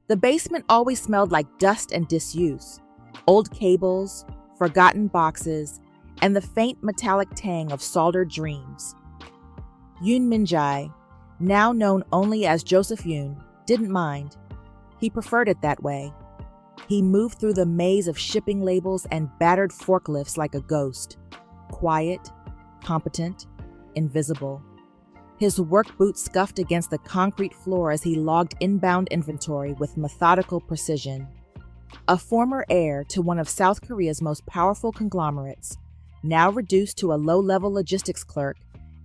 The basement always smelled like dust and disuse, old cables, forgotten boxes, and the faint metallic tang of soldered dreams. Yoon Min-jae, now known only as Joseph Yoon, didn't mind. He preferred it that way. He moved through the maze of shipping labels and battered forklifts like a ghost, quiet, competent, invisible. His work boots scuffed against the concrete floor as he logged inbound inventory with methodical precision. A former heir to one of South Korea's most powerful conglomerates, now reduced to a low-level logistics clerk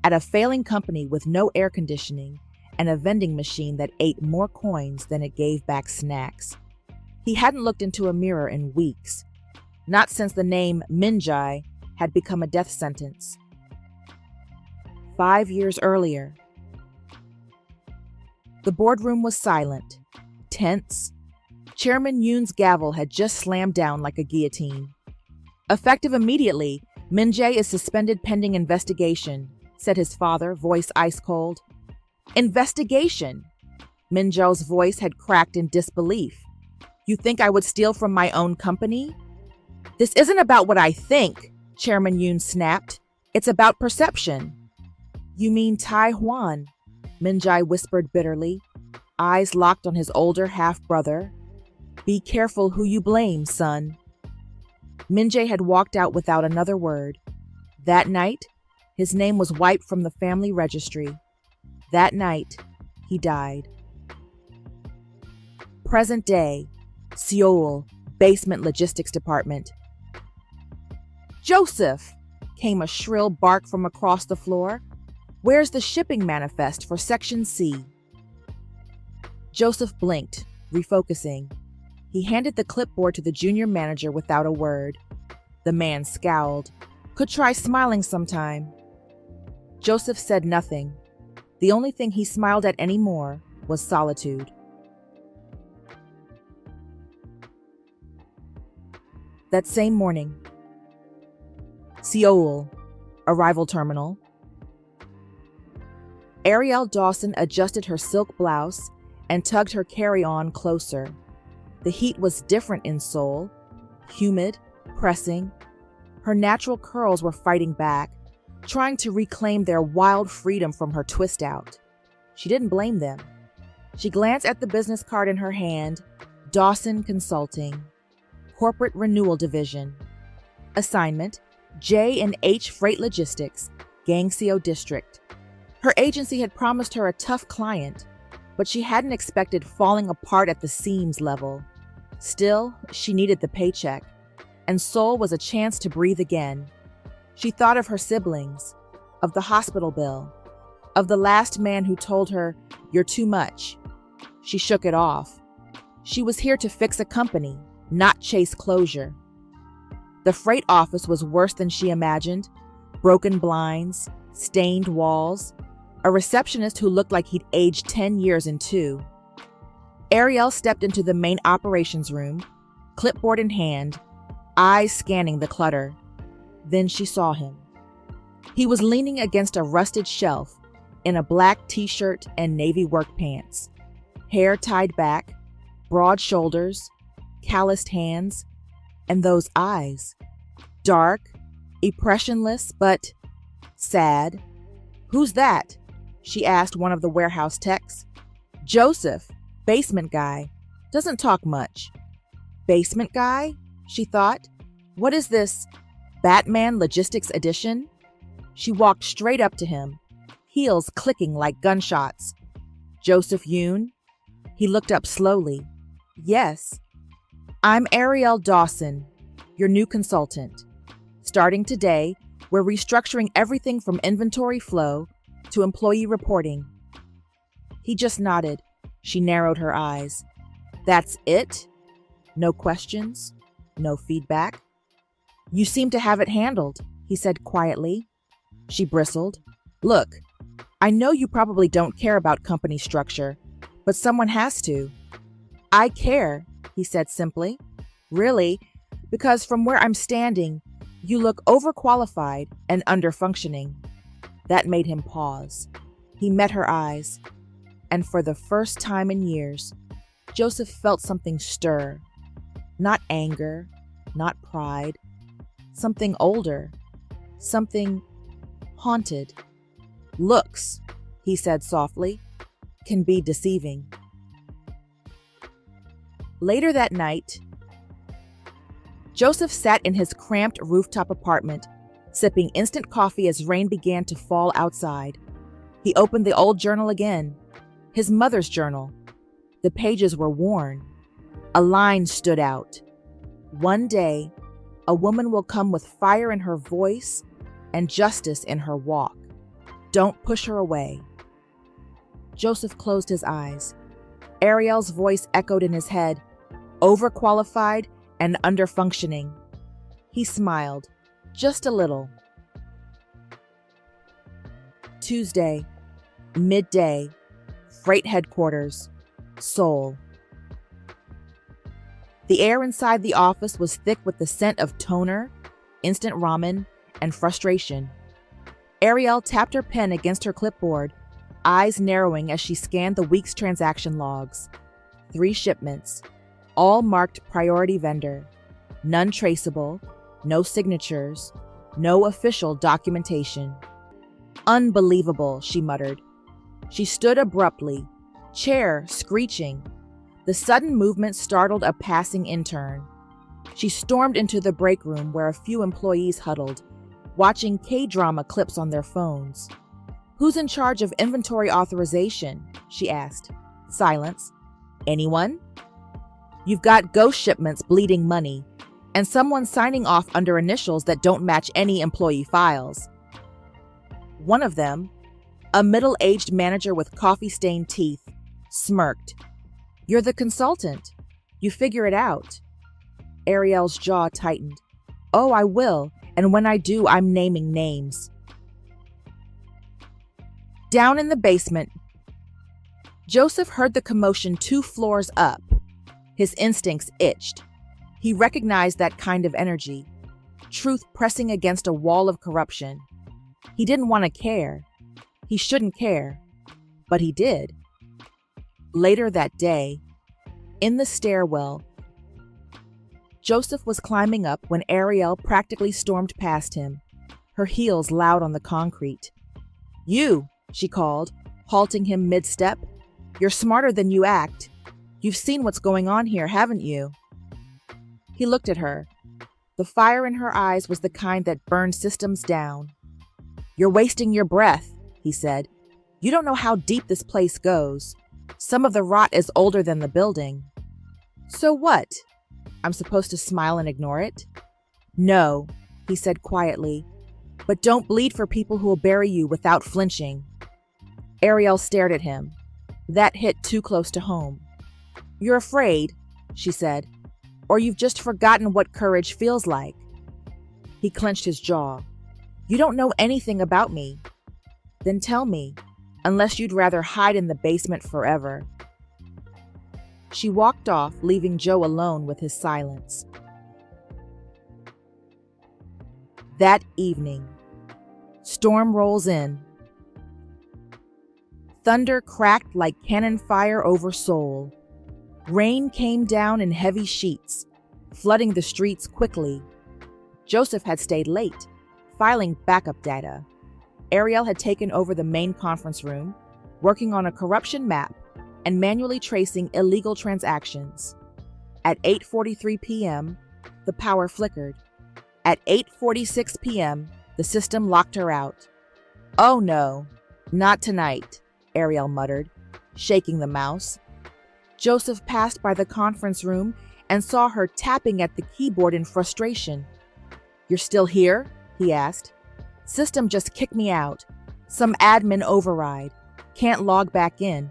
at a failing company with no air conditioning and a vending machine that ate more coins than it gave back snacks. He hadn't looked into a mirror in weeks, not since the name Min-jae had become a death sentence. 5 years earlier. The boardroom was silent, tense. Chairman Yoon's gavel had just slammed down like a guillotine. Effective immediately, Min-jae is suspended pending investigation, said his father, voice ice cold. Investigation? Min-jae's voice had cracked in disbelief. You think I would steal from my own company? This isn't about what I think, Chairman Yoon snapped. It's about perception. You mean Tai Hwan? Min-jae whispered bitterly, eyes locked on his older half-brother. Be careful who you blame, son. Min-jae had walked out without another word. That night, his name was wiped from the family registry. That night, he died. Present day, Seoul, basement logistics department. Joseph! Came a shrill bark from across the floor. Where's the shipping manifest for Section C? Joseph blinked, refocusing. He handed the clipboard to the junior manager without a word. The man scowled. Could try smiling sometime. Joseph said nothing. The only thing he smiled at anymore was solitude. That same morning. Seoul, arrival terminal. Arielle Dawson adjusted her silk blouse and tugged her carry-on closer. The heat was different in Seoul, humid, pressing. Her natural curls were fighting back, trying to reclaim their wild freedom from her twist-out. She didn't blame them. She glanced at the business card in her hand, Dawson Consulting, Corporate Renewal Division. Assignment, J&H Freight Logistics, Gangseo District. Her agency had promised her a tough client, but she hadn't expected falling apart at the seams level. Still, she needed the paycheck, and Seoul was a chance to breathe again. She thought of her siblings, of the hospital bill, of the last man who told her, "You're too much." She shook it off. She was here to fix a company, not chase closure. The freight office was worse than she imagined. Broken blinds, stained walls, a receptionist who looked like he'd aged 10 years in 2. Arielle stepped into the main operations room, clipboard in hand, eyes scanning the clutter. Then she saw him. He was leaning against a rusted shelf in a black t-shirt and navy work pants, hair tied back, broad shoulders, calloused hands, and those eyes. Dark, expressionless, but sad. Who's that? She asked one of the warehouse techs. Joseph, basement guy. Doesn't talk much. Basement guy? She thought. What is this? Batman Logistics Edition? She walked straight up to him, heels clicking like gunshots. Joseph Yoon? He looked up slowly. Yes. I'm Arielle Dawson, your new consultant. Starting today, we're restructuring everything from inventory flow to employee reporting. He just nodded. She narrowed her eyes. That's it? No questions? No feedback? You seem to have it handled, he said quietly. She bristled. Look, I know you probably don't care about company structure, but someone has to. I care, he said simply. Really, because from where I'm standing, you look overqualified and underfunctioning. That made him pause. He met her eyes, and for the first time in years, Joseph felt something stir. Not anger, not pride. Something older. Something haunted. Looks, he said softly, can be deceiving. Later that night, Joseph sat in his cramped rooftop apartment, sipping instant coffee as rain began to fall outside. He opened the old journal again, his mother's journal. The pages were worn. A line stood out. One day, a woman will come with fire in her voice and justice in her walk. Don't push her away. Joseph closed his eyes. Arielle's voice echoed in his head, overqualified and underfunctioning. He smiled, just a little. Tuesday, midday, freight headquarters, Seoul. The air inside the office was thick with the scent of toner, instant ramen, and frustration. Arielle tapped her pen against her clipboard, eyes narrowing as she scanned the week's transaction logs. 3 shipments, all marked priority vendor. None traceable, no signatures, no official documentation. Unbelievable, she muttered. She stood abruptly, chair screeching. The sudden movement startled a passing intern. She stormed into the break room where a few employees huddled, watching Kdrama clips on their phones. "Who's in charge of inventory authorization?" she asked. Silence. "Anyone?" "You've got ghost shipments bleeding money, and someone signing off under initials that don't match any employee files." One of them, a middle-aged manager with coffee-stained teeth, smirked. "You're the consultant. You figure it out." Arielle's jaw tightened. "Oh, I will, and when I do, I'm naming names." Down in the basement, Joseph heard the commotion 2 floors up. His instincts itched. He recognized that kind of energy, truth pressing against a wall of corruption. He didn't want to care. He shouldn't care, but he did. Later that day, in the stairwell, Joseph was climbing up when Arielle practically stormed past him, her heels loud on the concrete. "You," she called, halting him mid-step. "You're smarter than you act. You've seen what's going on here, haven't you?" He looked at her. The fire in her eyes was the kind that burned systems down. "You're wasting your breath," he said. "You don't know how deep this place goes. Some of the rot is older than the building." "So what? I'm supposed to smile and ignore it?" "No," he said quietly, "but don't bleed for people who will bury you without flinching." Arielle stared at him. That hit too close to home. "You're afraid," she said, "or you've just forgotten what courage feels like." He clenched his jaw. "You don't know anything about me." "Then tell me, unless you'd rather hide in the basement forever." She walked off, leaving Joe alone with his silence. That evening, storm rolls in. Thunder cracked like cannon fire over Seoul. Rain came down in heavy sheets, flooding the streets quickly. Joseph had stayed late, filing backup data. Arielle had taken over the main conference room, working on a corruption map and manually tracing illegal transactions. At 8:43 p.m., the power flickered. At 8:46 p.m., the system locked her out. "Oh no, not tonight," Arielle muttered, shaking the mouse. Joseph passed by the conference room and saw her tapping at the keyboard in frustration. "You're still here?" he asked. "System just kicked me out. Some admin override. Can't log back in."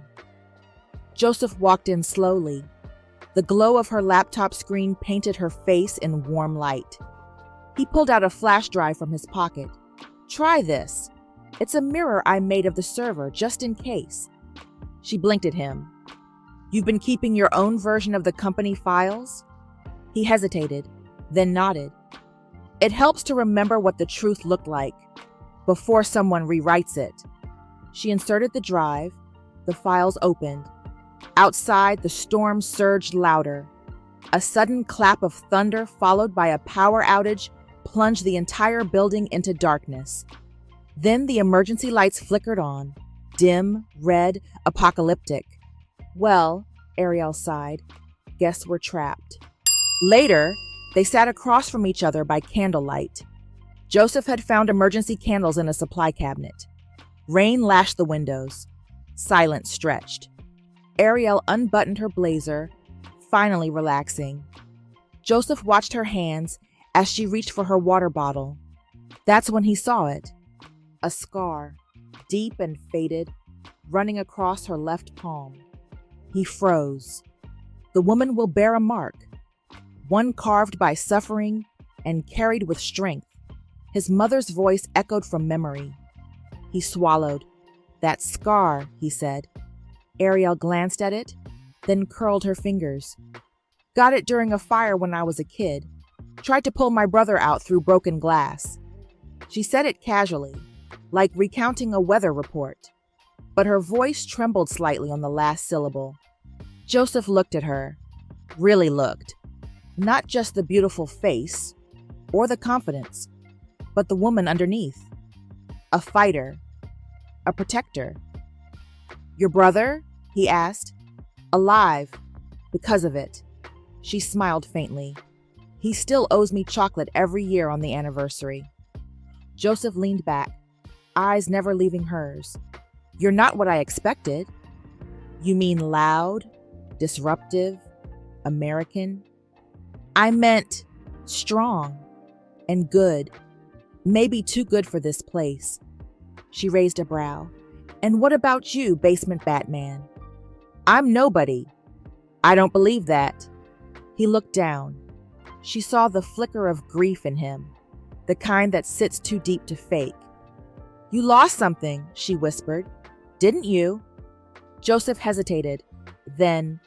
Joseph walked in slowly. The glow of her laptop screen painted her face in warm light. He pulled out a flash drive from his pocket. "Try this. It's a mirror I made of the server, just in case." She blinked at him. "You've been keeping your own version of the company files?" He hesitated, then nodded. "It helps to remember what the truth looked like, before someone rewrites it." She inserted the drive. The files opened. Outside, the storm surged louder. A sudden clap of thunder followed by a power outage plunged the entire building into darkness. Then the emergency lights flickered on, dim, red, apocalyptic. Well, Arielle sighed, guess we're trapped. Later, they sat across from each other by candlelight. Joseph had found emergency candles in a supply cabinet. Rain lashed the windows. Silence stretched. Arielle unbuttoned her blazer, finally relaxing. Joseph watched her hands as she reached for her water bottle. That's when he saw it. A scar, deep and faded, running across her left palm. He froze. The woman will bear a mark, one carved by suffering and carried with strength. His mother's voice echoed from memory. He swallowed. That scar, he said. Arielle glanced at it, then curled her fingers. Got it during a fire when I was a kid. Tried to pull my brother out through broken glass. She said it casually, like recounting a weather report, but her voice trembled slightly on the last syllable. Joseph looked at her, really looked. Not just the beautiful face or the confidence, but the woman underneath. A fighter, a protector. Your brother? He asked. Alive, because of it. She smiled faintly. He still owes me chocolate every year on the anniversary. Joseph leaned back, eyes never leaving hers. You're not what I expected. You mean loud, disruptive, American? I meant strong and good. Maybe too good for this place. She raised a brow. And what about you, basement Batman? I'm nobody. I don't believe that. He looked down. She saw the flicker of grief in him, the kind that sits too deep to fake. You lost something, she whispered. Didn't you? Joseph hesitated. Then,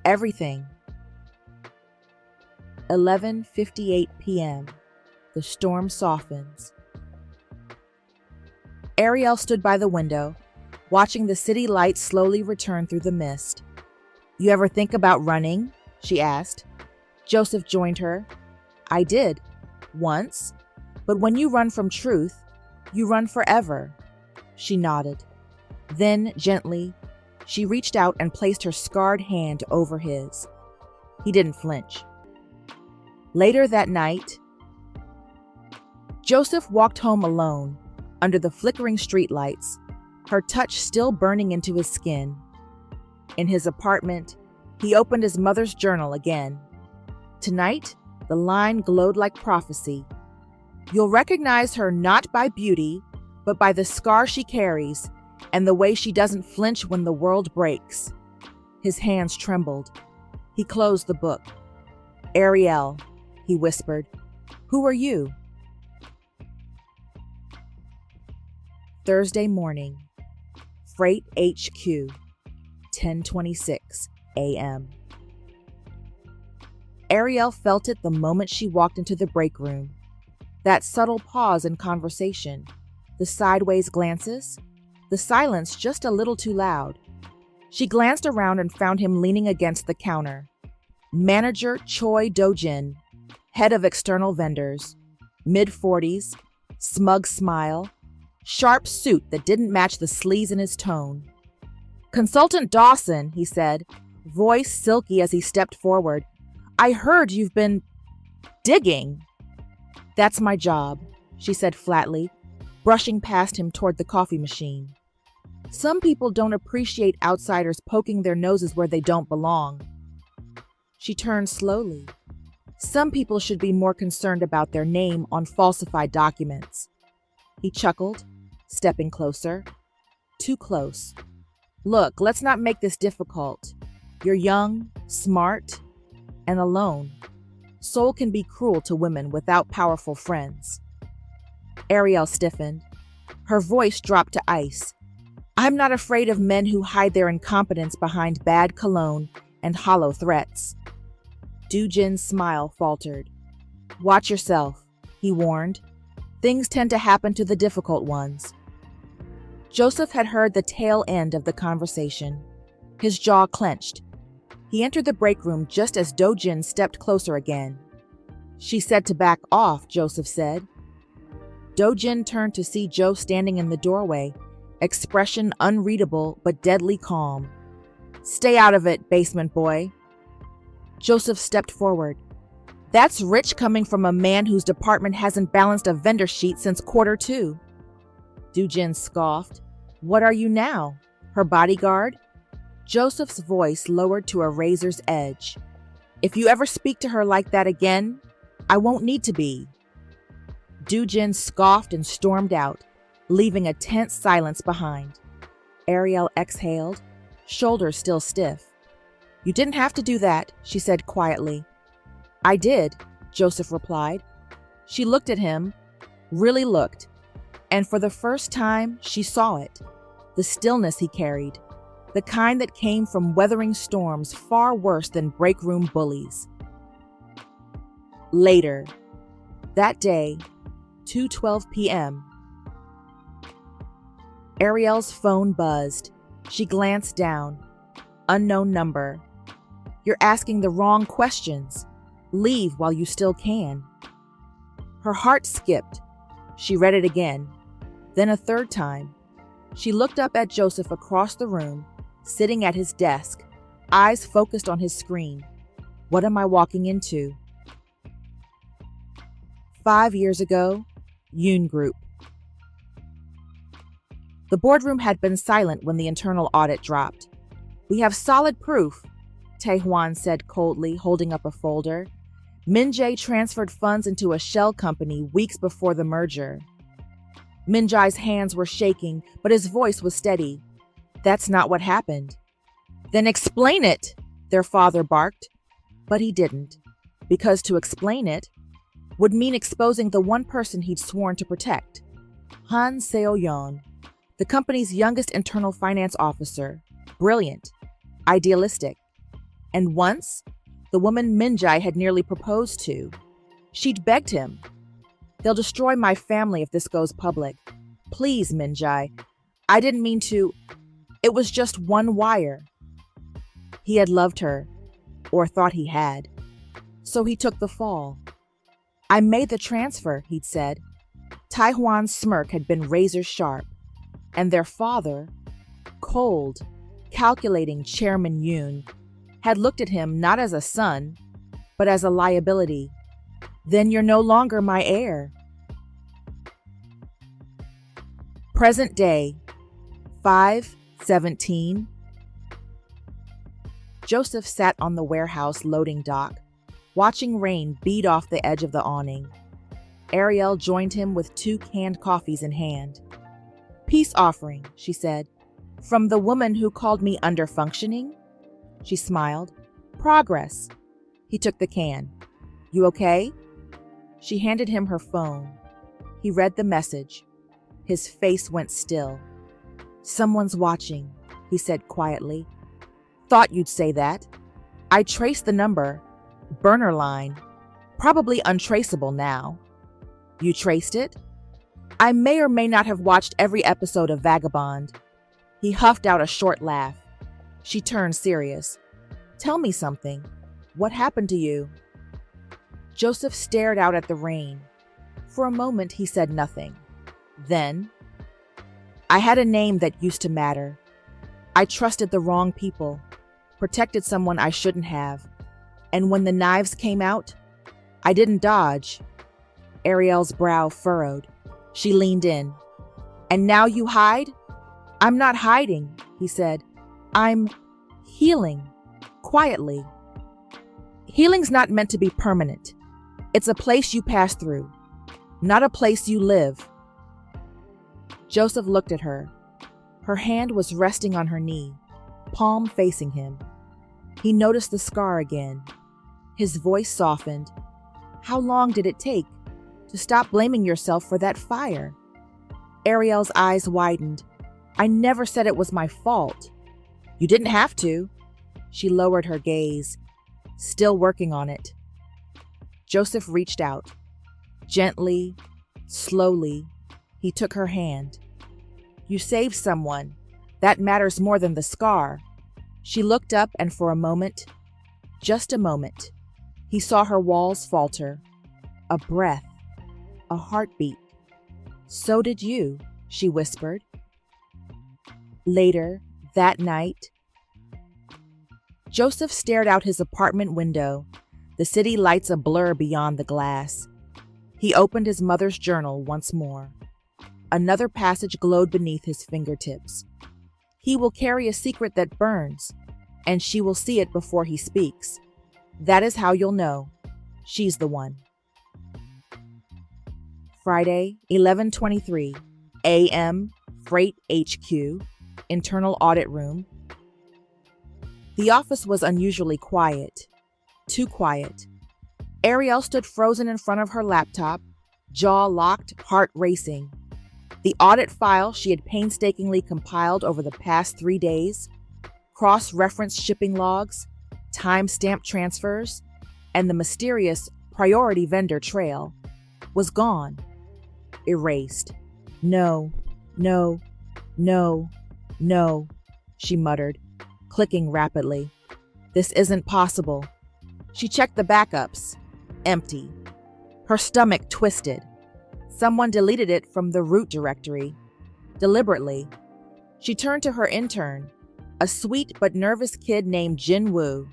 everything. 11:58 p.m. The storm softens. Arielle stood by the window, watching the city lights slowly return through the mist. You ever think about running? She asked. Joseph joined her. I did. Once. But when you run from truth, you run forever. She nodded. Then, gently, she reached out and placed her scarred hand over his. He didn't flinch. Later that night, Joseph walked home alone, under the flickering streetlights, her touch still burning into his skin. In his apartment, he opened his mother's journal again. Tonight, the line glowed like prophecy. You'll recognize her not by beauty, but by the scar she carries and the way she doesn't flinch when the world breaks. His hands trembled. He closed the book. Arielle, he whispered, who are you? Thursday morning. Freight HQ, 10:26 a.m. Arielle felt it the moment she walked into the break room. That subtle pause in conversation, the sideways glances, the silence just a little too loud. She glanced around and found him leaning against the counter. Manager Choi Do-jin, head of external vendors, mid-40s, smug smile, sharp suit that didn't match the sleaze in his tone. Consultant Dawson, he said, voice silky as he stepped forward. I heard you've been digging. That's my job, she said flatly, brushing past him toward the coffee machine. Some people don't appreciate outsiders poking their noses where they don't belong. She turned slowly. Some people should be more concerned about their name on falsified documents. He chuckled, stepping closer. Too close. Look, let's not make this difficult. You're young, smart, and alone. Soul can be cruel to women without powerful friends. Arielle stiffened. Her voice dropped to ice. I'm not afraid of men who hide their incompetence behind bad cologne and hollow threats. Do-jin's smile faltered. Watch yourself, he warned. Things tend to happen to the difficult ones. Joseph had heard the tail end of the conversation. His jaw clenched. He entered the break room just as Do-jin stepped closer again. "She said to back off," Joseph said. Do-jin turned to see Joe standing in the doorway, expression unreadable but deadly calm. "Stay out of it, basement boy." Joseph stepped forward. "That's rich coming from a man whose department hasn't balanced a vendor sheet since Q2. Do-jin scoffed. "What are you now? Her bodyguard?" Joseph's voice lowered to a razor's edge. "If you ever speak to her like that again, I won't need to be." Do-jin scoffed and stormed out, leaving a tense silence behind. Arielle exhaled, shoulders still stiff. "You didn't have to do that," she said quietly. "I did," Joseph replied. She looked at him, really looked, and for the first time she saw it, the stillness he carried, the kind that came from weathering storms far worse than break-room bullies. Later, that day, 2:12 p.m. Arielle's phone buzzed. She glanced down. Unknown number. "You're asking the wrong questions. Leave while you still can." Her heart skipped. She read it again, then a third time. She looked up at Joseph across the room, sitting at his desk, eyes focused on his screen. What am I walking into? 5 years ago, Yoon Group. The boardroom had been silent when the internal audit dropped. "We have solid proof," Tae-hwan said coldly, holding up a folder. "Min-jae transferred funds into a shell company weeks before the merger." Min-jae's hands were shaking, but his voice was steady. "That's not what happened." "Then explain it," their father barked. But he didn't, because to explain it would mean exposing the one person he'd sworn to protect. Han Seo-yeon, the company's youngest internal finance officer, brilliant, idealistic, and once, the woman Min-jae had nearly proposed to. She'd begged him, "They'll destroy my family if this goes public. Please, Min-jae, I didn't mean to. It was just one wire." He had loved her, or thought he had, so he took the fall. "I made the transfer," he'd said. Tae-hwan's smirk had been razor sharp, and their father, cold, calculating Chairman Yoon, had looked at him not as a son, but as a liability. "Then you're no longer my heir." Present day, 5/17. Joseph sat on the warehouse loading dock, watching rain bead off the edge of the awning. Arielle joined him with 2 canned coffees in hand. "Peace offering," she said. "From the woman who called me underfunctioning?" She smiled. "Progress." He took the can. "You okay?" She handed him her phone. He read the message. His face went still. "Someone's watching," he said quietly. "Thought you'd say that. I traced the number. Burner line. Probably untraceable now." "You traced it?" "I may or may not have watched every episode of Vagabond." He huffed out a short laugh. She turned serious. "Tell me something. What happened to you?" Joseph stared out at the rain. For a moment, he said nothing. Then, "I had a name that used to matter. I trusted the wrong people, protected someone I shouldn't have. And when the knives came out, I didn't dodge." Arielle's brow furrowed. She leaned in. "And now you hide?" "I'm not hiding," he said. "I'm healing, quietly." "Healing's not meant to be permanent. It's a place you pass through, not a place you live." Joseph looked at her. Her hand was resting on her knee, palm facing him. He noticed the scar again. His voice softened. "How long did it take to stop blaming yourself for that fire?" Arielle's eyes widened. "I never said it was my fault." "You didn't have to." She lowered her gaze. "Still working on it." Joseph reached out. Gently, slowly, he took her hand. "You saved someone. That matters more than the scar." She looked up and for a moment, just a moment, he saw her walls falter. A breath, a heartbeat. "So did you," she whispered. Later, that night, Joseph stared out his apartment window, the city lights a blur beyond the glass. He opened his mother's journal once more. Another passage glowed beneath his fingertips. He will carry a secret that burns, and she will see it before he speaks. That is how you'll know. She's the one. Friday, 11:23 a.m., Freight HQ, internal audit room. The office was unusually quiet. Too quiet. Arielle stood frozen in front of her laptop, jaw locked, heart racing. The audit file she had painstakingly compiled over the past 3 days, cross-referenced shipping logs, time-stamped transfers, and the mysterious priority vendor trail, was gone. Erased. No, no, no, no, she muttered, clicking rapidly. This isn't possible. She checked the backups. Empty. Her stomach twisted. Someone deleted it from the root directory. Deliberately. She turned to her intern, a sweet but nervous kid named Jin-woo.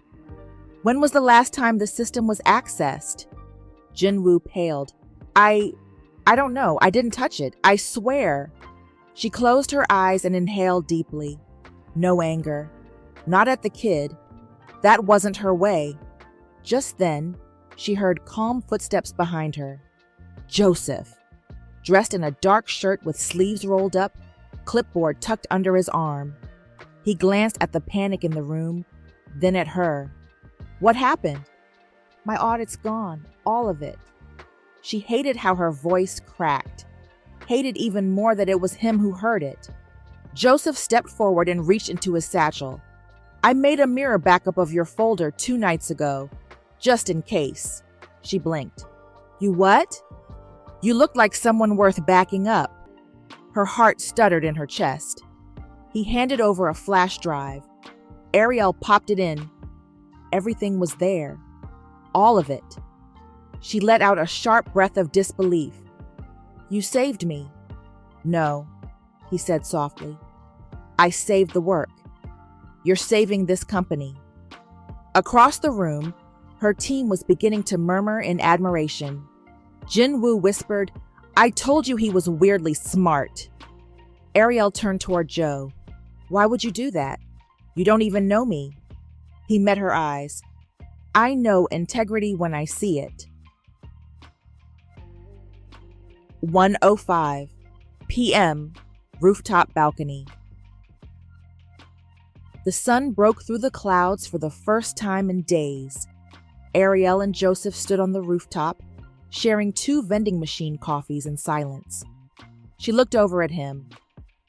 When was the last time the system was accessed? Jin-woo paled. I don't know. I didn't touch it. I swear. She closed her eyes and inhaled deeply. No anger. Not at the kid. That wasn't her way. Just then, she heard calm footsteps behind her. Joseph, dressed in a dark shirt with sleeves rolled up, clipboard tucked under his arm. He glanced at the panic in the room, then at her. What happened? My audit's gone, all of it. She hated how her voice cracked. Hated even more that it was him who heard it. Joseph stepped forward and reached into his satchel. I made a mirror backup of your folder 2 nights ago, just in case. She blinked. You what? You look like someone worth backing up. Her heart stuttered in her chest. He handed over a flash drive. Arielle popped it in. Everything was there. All of it. She let out a sharp breath of disbelief. You saved me. No, he said softly. I saved the work. You're saving this company. Across the room, her team was beginning to murmur in admiration. Jin-woo whispered, I told you he was weirdly smart. Arielle turned toward Joe. Why would you do that? You don't even know me. He met her eyes. I know integrity when I see it. 1:05 p.m. Rooftop balcony. The sun broke through the clouds for the first time in days. Arielle and Joseph stood on the rooftop, sharing 2 vending machine coffees in silence. She looked over at him.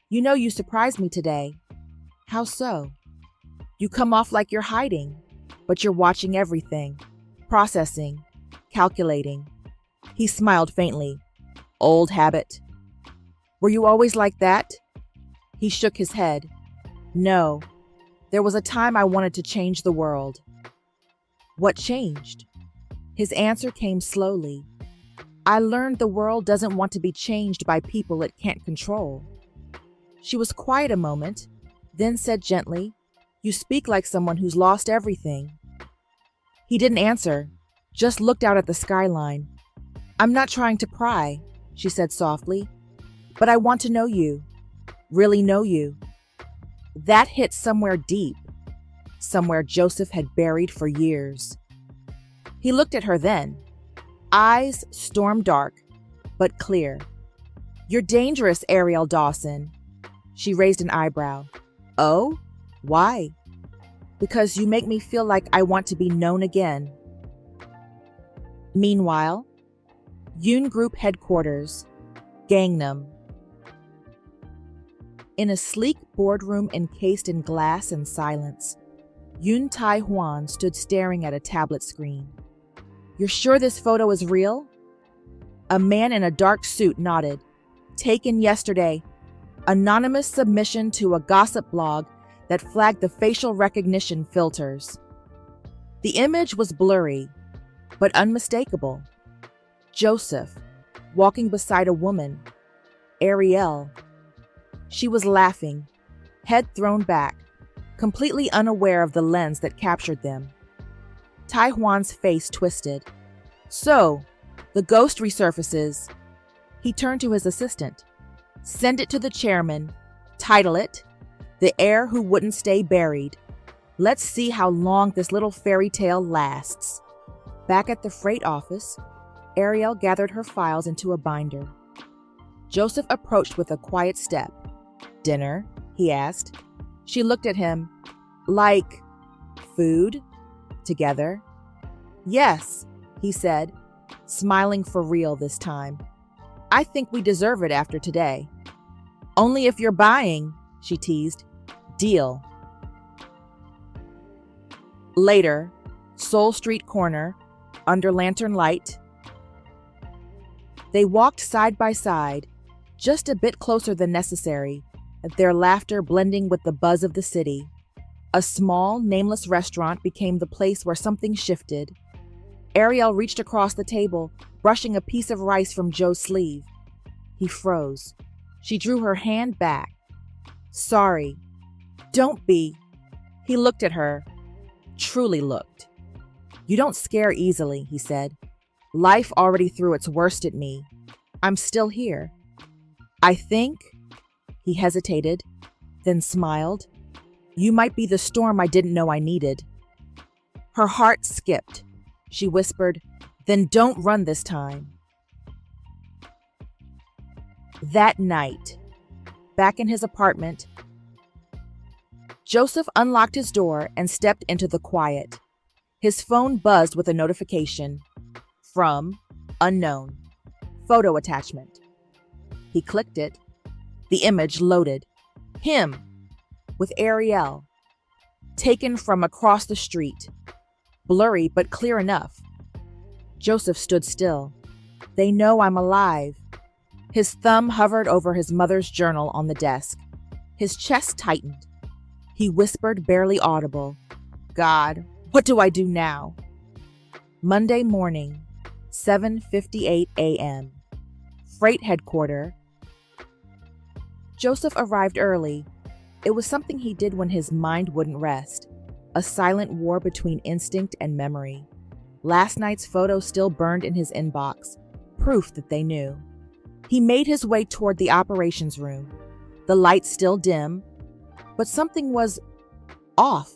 You know you surprised me today. How so? You come off like you're hiding, but you're watching everything, processing, calculating. He smiled faintly. Old habit. Were you always like that? He shook his head. No. There was a time I wanted to change the world. What changed? His answer came slowly. I learned the world doesn't want to be changed by people it can't control. She was quiet a moment, then said gently, You speak like someone who's lost everything. He didn't answer, just looked out at the skyline. I'm not trying to pry, she said softly, but I want to know you, really know you. That hit somewhere deep, somewhere Joseph had buried for years. He looked at her then, eyes storm dark, but clear. You're dangerous, Arielle Dawson. She raised an eyebrow. Oh? Why? Because you make me feel like I want to be known again. Meanwhile, Yoon Group headquarters, Gangnam. In a sleek boardroom encased in glass and silence, Yoon Tai-hwan stood staring at a tablet screen. You're sure this photo is real? A man in a dark suit nodded. Taken yesterday. Anonymous submission to a gossip blog that flagged the facial recognition filters. The image was blurry, but unmistakable. Joseph, walking beside a woman. Arielle. She was laughing, head thrown back, completely unaware of the lens that captured them. Tae-hwan's face twisted. So, the ghost resurfaces. He turned to his assistant. Send it to the chairman. Title it, The Heir Who Wouldn't Stay Buried. Let's see how long this little fairy tale lasts. Back at the freight office, Arielle gathered her files into a binder. Joseph approached with a quiet step. Dinner? He asked. She looked at him. Like food? Together? Yes, he said, smiling for real this time. I think we deserve it after today. Only if you're buying, she teased. Deal. Later, Seoul Street corner, under lantern light. They walked side by side, just a bit closer than necessary, their laughter blending with the buzz of the city. A small, nameless restaurant became the place where something shifted. Arielle reached across the table, brushing a piece of rice from Joe's sleeve. He froze. She drew her hand back. Sorry. Don't be. He looked at her. Truly looked. You don't scare easily, he said. Life already threw its worst at me. I'm still here. I think, he hesitated, then smiled. You might be the storm I didn't know I needed. Her heart skipped. She whispered, then don't run this time. That night, back in his apartment, Joseph unlocked his door and stepped into the quiet. His phone buzzed with a notification from unknown. Photo attachment. He clicked it. The image loaded. Him, with Arielle, taken from across the street. Blurry but clear enough. Joseph stood still. They know I'm alive. His thumb hovered over his mother's journal on the desk. His chest tightened. He whispered, barely audible, God, what do I do now? Monday morning, 7:58 a.m. Freight headquarters. Joseph arrived early. It was something he did when his mind wouldn't rest. A silent war between instinct and memory. Last night's photo still burned in his inbox, proof that they knew. He made his way toward the operations room. The lights still dim, but something was off.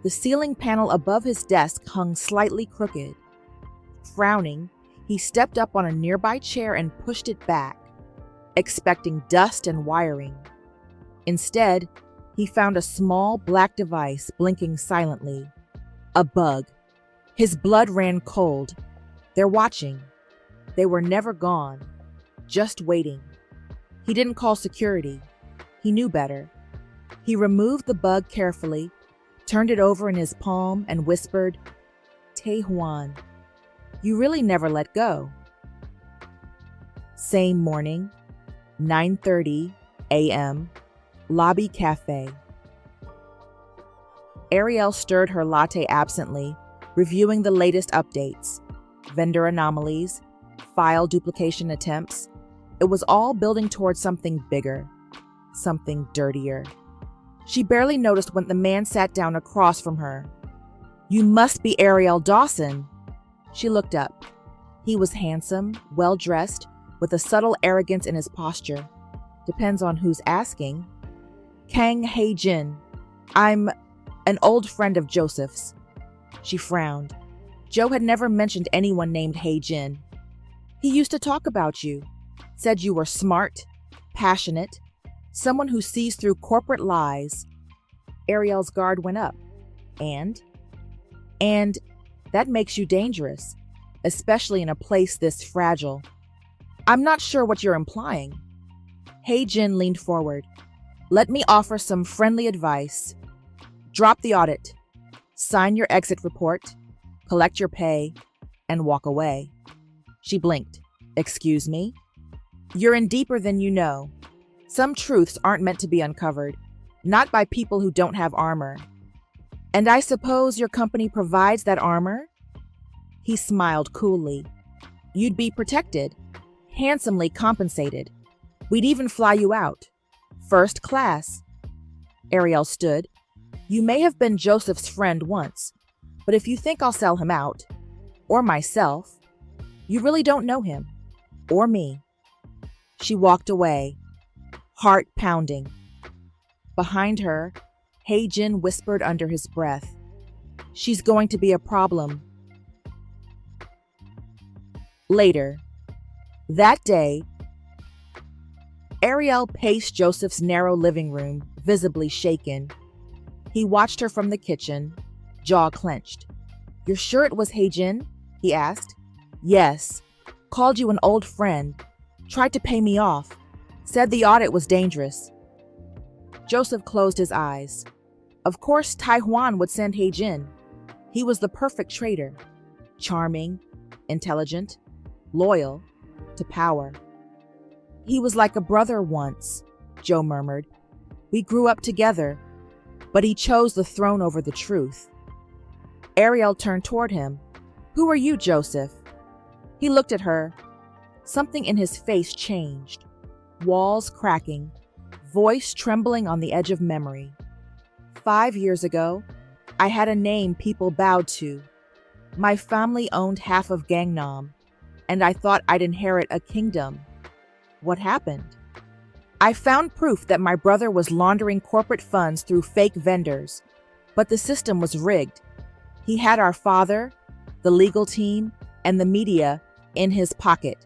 The ceiling panel above his desk hung slightly crooked. Frowning, he stepped up on a nearby chair and pushed it back, expecting dust and wiring. Instead, he found a small black device blinking silently. A bug. His blood ran cold. They're watching. They were never gone, just waiting. He didn't call security. He knew better. He removed the bug carefully, turned it over in his palm, and whispered, Tae-hwan, you really never let go. Same morning, 9:30 a.m., lobby cafe. Arielle stirred her latte absently, reviewing the latest updates, vendor anomalies, file duplication attempts. It was all building towards something bigger, something dirtier. She barely noticed when the man sat down across from her. You must be Arielle Dawson. She looked up. He was handsome, well-dressed, with a subtle arrogance in his posture. Depends on who's asking. Kang Hae-jin. I'm an old friend of Joseph's. She frowned. Joe had never mentioned anyone named Hae-jin. He used to talk about you. Said you were smart, passionate, someone who sees through corporate lies. Arielle's guard went up. And that makes you dangerous, especially in a place this fragile. I'm not sure what you're implying. Hae-jin leaned forward. Let me offer some friendly advice. Drop the audit, sign your exit report, collect your pay, and walk away. She blinked. Excuse me? You're in deeper than you know. Some truths aren't meant to be uncovered. not by people who don't have armor. And I suppose your company provides that armor? He smiled coolly. You'd be protected, handsomely compensated. We'd even fly you out. First class. Arielle stood. You may have been Joseph's friend once, but if you think I'll sell him out, or myself, you really don't know him, or me. She walked away, heart pounding. Behind her, Hae-jin whispered under his breath, She's going to be a problem. Later, that day, Arielle paced Joseph's narrow living room, visibly shaken. He watched her from the kitchen, jaw clenched. You're sure it was Hae-jin? He asked. Yes. Called you an old friend. Tried to pay me off. Said the audit was dangerous. Joseph closed his eyes. Of course, Tae-hwan would send Hae-jin. He was the perfect traitor. Charming, intelligent, loyal, to power. He was like a brother once, Jo murmured. We grew up together, but he chose the throne over the truth. Arielle turned toward him. Who are you, Joseph? He looked at her. Something in his face changed. Walls cracking, voice trembling on the edge of memory. 5 years ago, I had a name people bowed to. My family owned half of Gangnam, and I thought I'd inherit a kingdom. What happened? I found proof that my brother was laundering corporate funds through fake vendors, but the system was rigged. He had our father, the legal team, and the media in his pocket.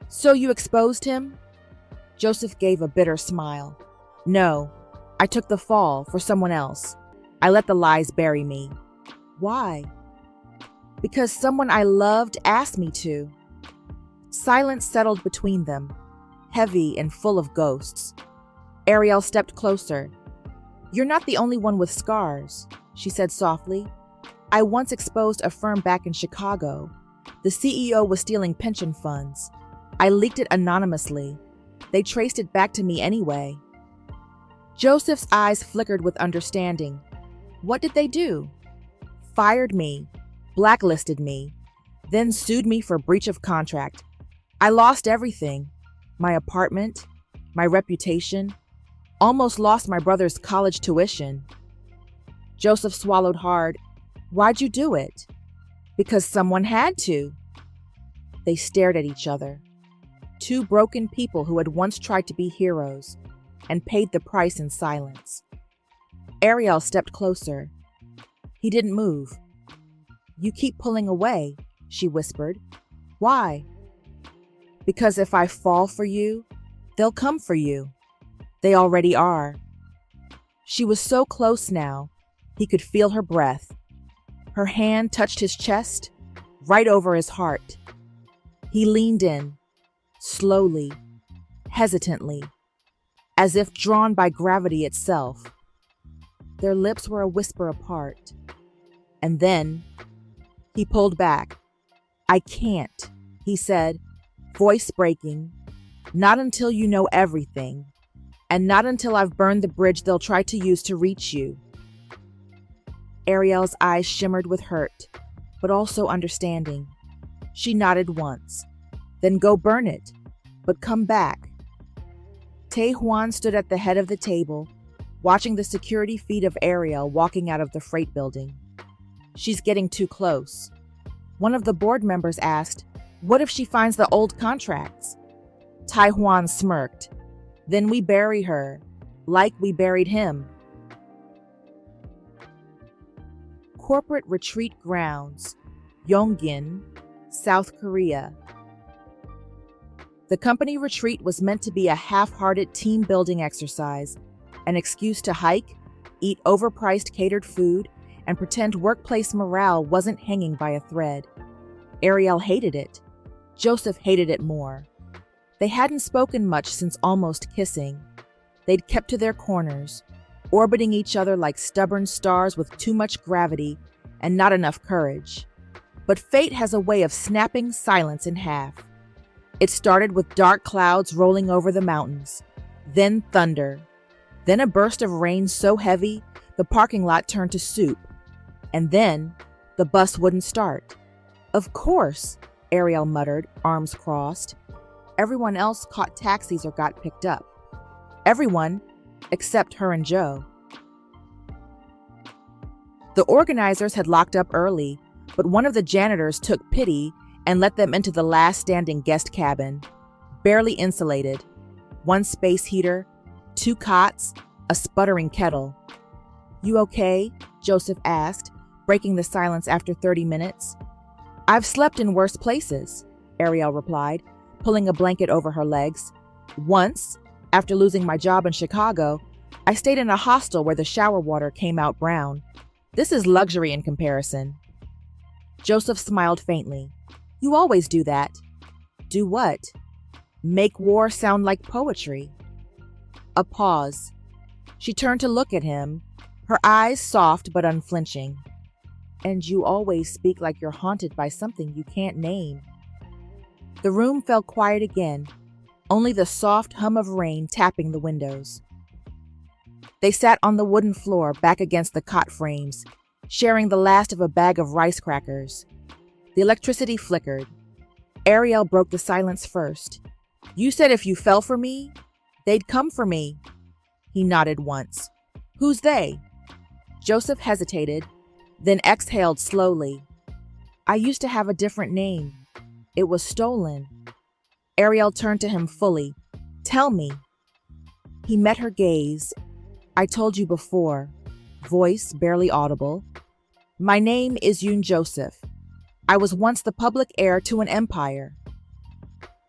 So you exposed him? Joseph gave a bitter smile. No, I took the fall for someone else. I let the lies bury me. Why? Because someone I loved asked me to. Silence settled between them, heavy and full of ghosts. Arielle stepped closer. You're not the only one with scars, she said softly. I once exposed a firm back in Chicago. The CEO was stealing pension funds. I leaked it anonymously. They traced it back to me anyway. Joseph's eyes flickered with understanding. What did they do? Fired me, blacklisted me, then sued me for breach of contract. I lost everything. My apartment, my reputation, almost lost my brother's college tuition. Joseph swallowed hard. Why'd you do it? Because someone had to. They stared at each other. Two broken people who had once tried to be heroes and paid the price in silence. Arielle stepped closer. He didn't move. You keep pulling away, she whispered. Why? Because if I fall for you, they'll come for you. They already are. She was so close now, he could feel her breath. Her hand touched his chest, right over his heart. He leaned in, slowly, hesitantly, as if drawn by gravity itself. Their lips were a whisper apart. And then, he pulled back. I can't, he said, voice breaking. Not until you know everything, and not until I've burned the bridge they'll try to use to reach you. Arielle's eyes shimmered with hurt, but also understanding. She nodded once. Then go burn it, but come back. Tae-hwan stood at the head of the table, watching the security feed of Arielle walking out of the freight building. She's getting too close. One of the board members asked, what if she finds the old contracts? Tae-hwan smirked. Then we bury her, like we buried him. Corporate Retreat Grounds, Yonggin, South Korea. The company retreat was meant to be a half-hearted team-building exercise, an excuse to hike, eat overpriced catered food, and pretend workplace morale wasn't hanging by a thread. Arielle hated it. Joseph hated it more. They hadn't spoken much since almost kissing. They'd kept to their corners, orbiting each other like stubborn stars with too much gravity and not enough courage. But fate has a way of snapping silence in half. It started with dark clouds rolling over the mountains, then thunder, Then a burst of rain so heavy, the parking lot turned to soup. And then, the bus wouldn't start. Of course, Arielle muttered, arms crossed. Everyone else caught taxis or got picked up. Everyone, except her and Joe. The organizers had locked up early, but one of the janitors took pity and let them into the last standing guest cabin, barely insulated. One space heater, 2 cots, a sputtering kettle. "You okay?" Joseph asked, breaking the silence after 30 minutes. "I've slept in worse places," Arielle replied, pulling a blanket over her legs. "Once, after losing my job in Chicago, I stayed in a hostel where the shower water came out brown. This is luxury in comparison." Joseph smiled faintly. "You always do that." "Do what?" "Make war sound like poetry." A pause. She turned to look at him, her eyes soft but unflinching. "And you always speak like you're haunted by something you can't name." The room fell quiet again, only the soft hum of rain tapping the windows. They sat on the wooden floor back against the cot frames, sharing the last of a bag of rice crackers. The electricity flickered. Arielle broke the silence first. "You said if you fell for me, they'd come for me." He nodded once. "Who's they?" Joseph hesitated, then exhaled slowly. "I used to have a different name. It was stolen." Arielle turned to him fully. "Tell me." He met her gaze. "I told you before," voice barely audible. "My name is Yoon Joseph. I was once the public heir to an empire."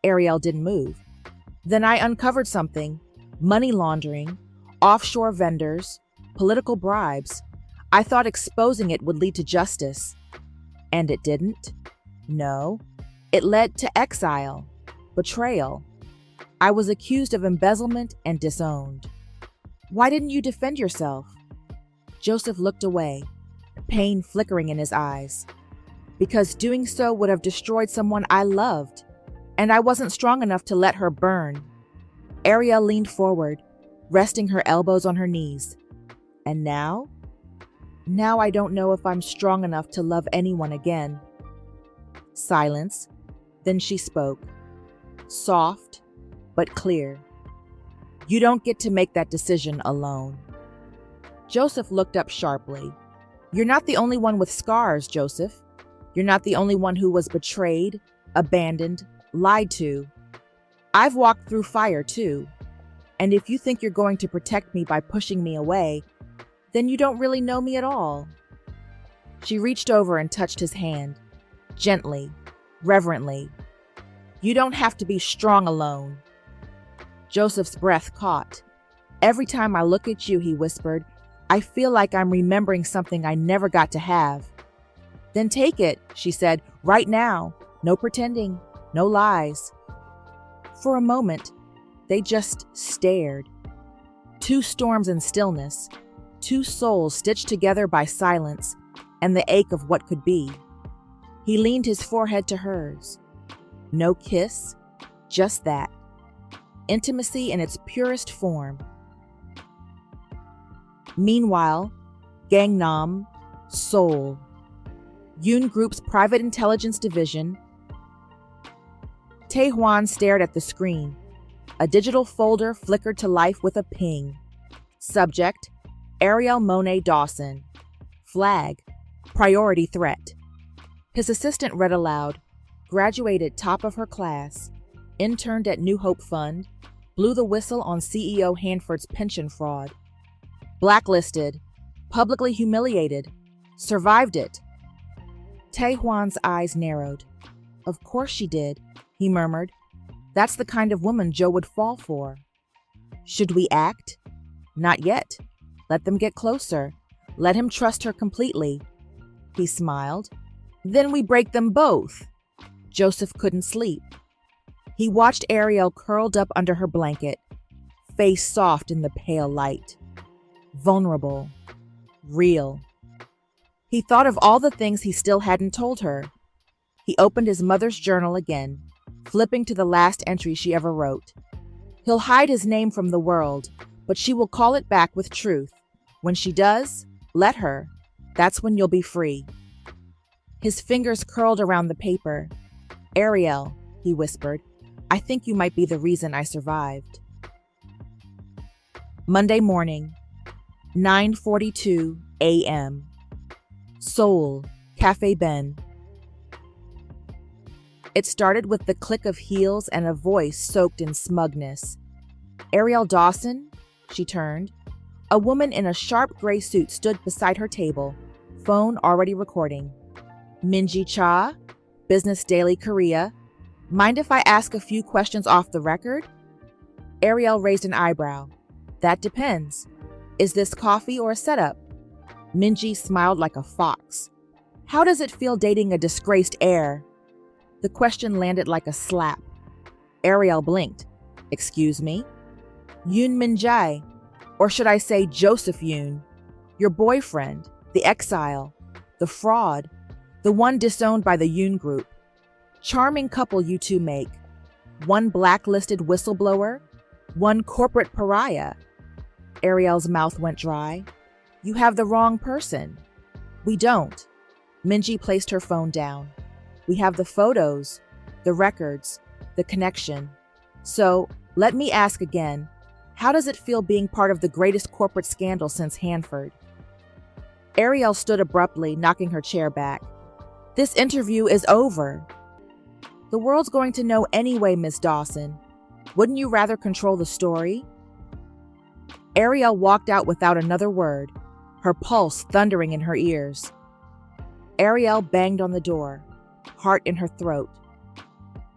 Arielle didn't move. "Then I uncovered something. Money laundering, offshore vendors, political bribes. I thought exposing it would lead to justice. And it didn't? No. It led to exile, betrayal. I was accused of embezzlement and disowned." "Why didn't you defend yourself?" Joseph looked away, pain flickering in his eyes. "Because doing so would have destroyed someone I loved, and I wasn't strong enough to let her burn." Arielle leaned forward, resting her elbows on her knees. "And now? Now I don't know if I'm strong enough to love anyone again." Silence. Then she spoke, soft but clear. "You don't get to make that decision alone." Joseph looked up sharply. "You're not the only one with scars, Joseph. You're not the only one who was betrayed, abandoned, lied to. I've walked through fire too. And if you think you're going to protect me by pushing me away, then you don't really know me at all." She reached over and touched his hand, gently, reverently. "You don't have to be strong alone." Joseph's breath caught. "Every time I look at you," he whispered, "I feel like I'm remembering something I never got to have." "Then take it," she said, "right now. No pretending, no lies." For a moment, they just stared. 2 storms in stillness, 2 souls stitched together by silence and the ache of what could be. He leaned his forehead to hers. No kiss, just that. Intimacy in its purest form. Meanwhile, Gangnam, Seoul. Yoon Group's private intelligence division. Tae-hwan stared at the screen. A digital folder flickered to life with a ping. Subject, Arielle Dawson. Flag, priority threat. His assistant read aloud, graduated top of her class, interned at New Hope Fund, blew the whistle on CEO Hanford's pension fraud. Blacklisted, publicly humiliated, survived it. Tae-hwan's eyes narrowed. "Of course she did," he murmured. "That's the kind of woman Joe would fall for." "Should we act?" "Not yet. Let them get closer. Let him trust her completely." He smiled. "Then we break them both." Joseph couldn't sleep. He watched Arielle curled up under her blanket, face soft in the pale light. Vulnerable. Real. He thought of all the things he still hadn't told her. He opened his mother's journal again, flipping to the last entry she ever wrote. He'll hide his name from the world, But she will call it back with truth. When she does, let her. That's when you'll be free. His fingers curled around the paper. Arielle, he whispered, I think you might be the reason I survived. Monday morning, 9:42 a.m. Seoul, Cafe Ben. It started with the click of heels and a voice soaked in smugness. Arielle Dawson? She turned. A woman in a sharp gray suit stood beside her table, phone already recording. Min-jae Cha, Business Daily Korea. Mind if I ask a few questions off the record? Arielle raised an eyebrow. That depends. Is this coffee or a setup? Min-jae smiled like a fox. How does it feel dating a disgraced heir? The question landed like a slap. Arielle blinked. Excuse me? Yoon Min-jae, or should I say Joseph Yoon, your boyfriend, the exile, the fraud, the one disowned by the Yoon group. Charming couple you two make. One blacklisted whistleblower, one corporate pariah. Arielle's mouth went dry. You have the wrong person. We don't. Min-jae placed her phone down. We have the photos, the records, the connection. So, let me ask again, how does it feel being part of the greatest corporate scandal since Hanford? Arielle stood abruptly, knocking her chair back. This interview is over. The world's going to know anyway, Miss Dawson. Wouldn't you rather control the story? Arielle walked out without another word, her pulse thundering in her ears. Arielle banged on the door, heart in her throat.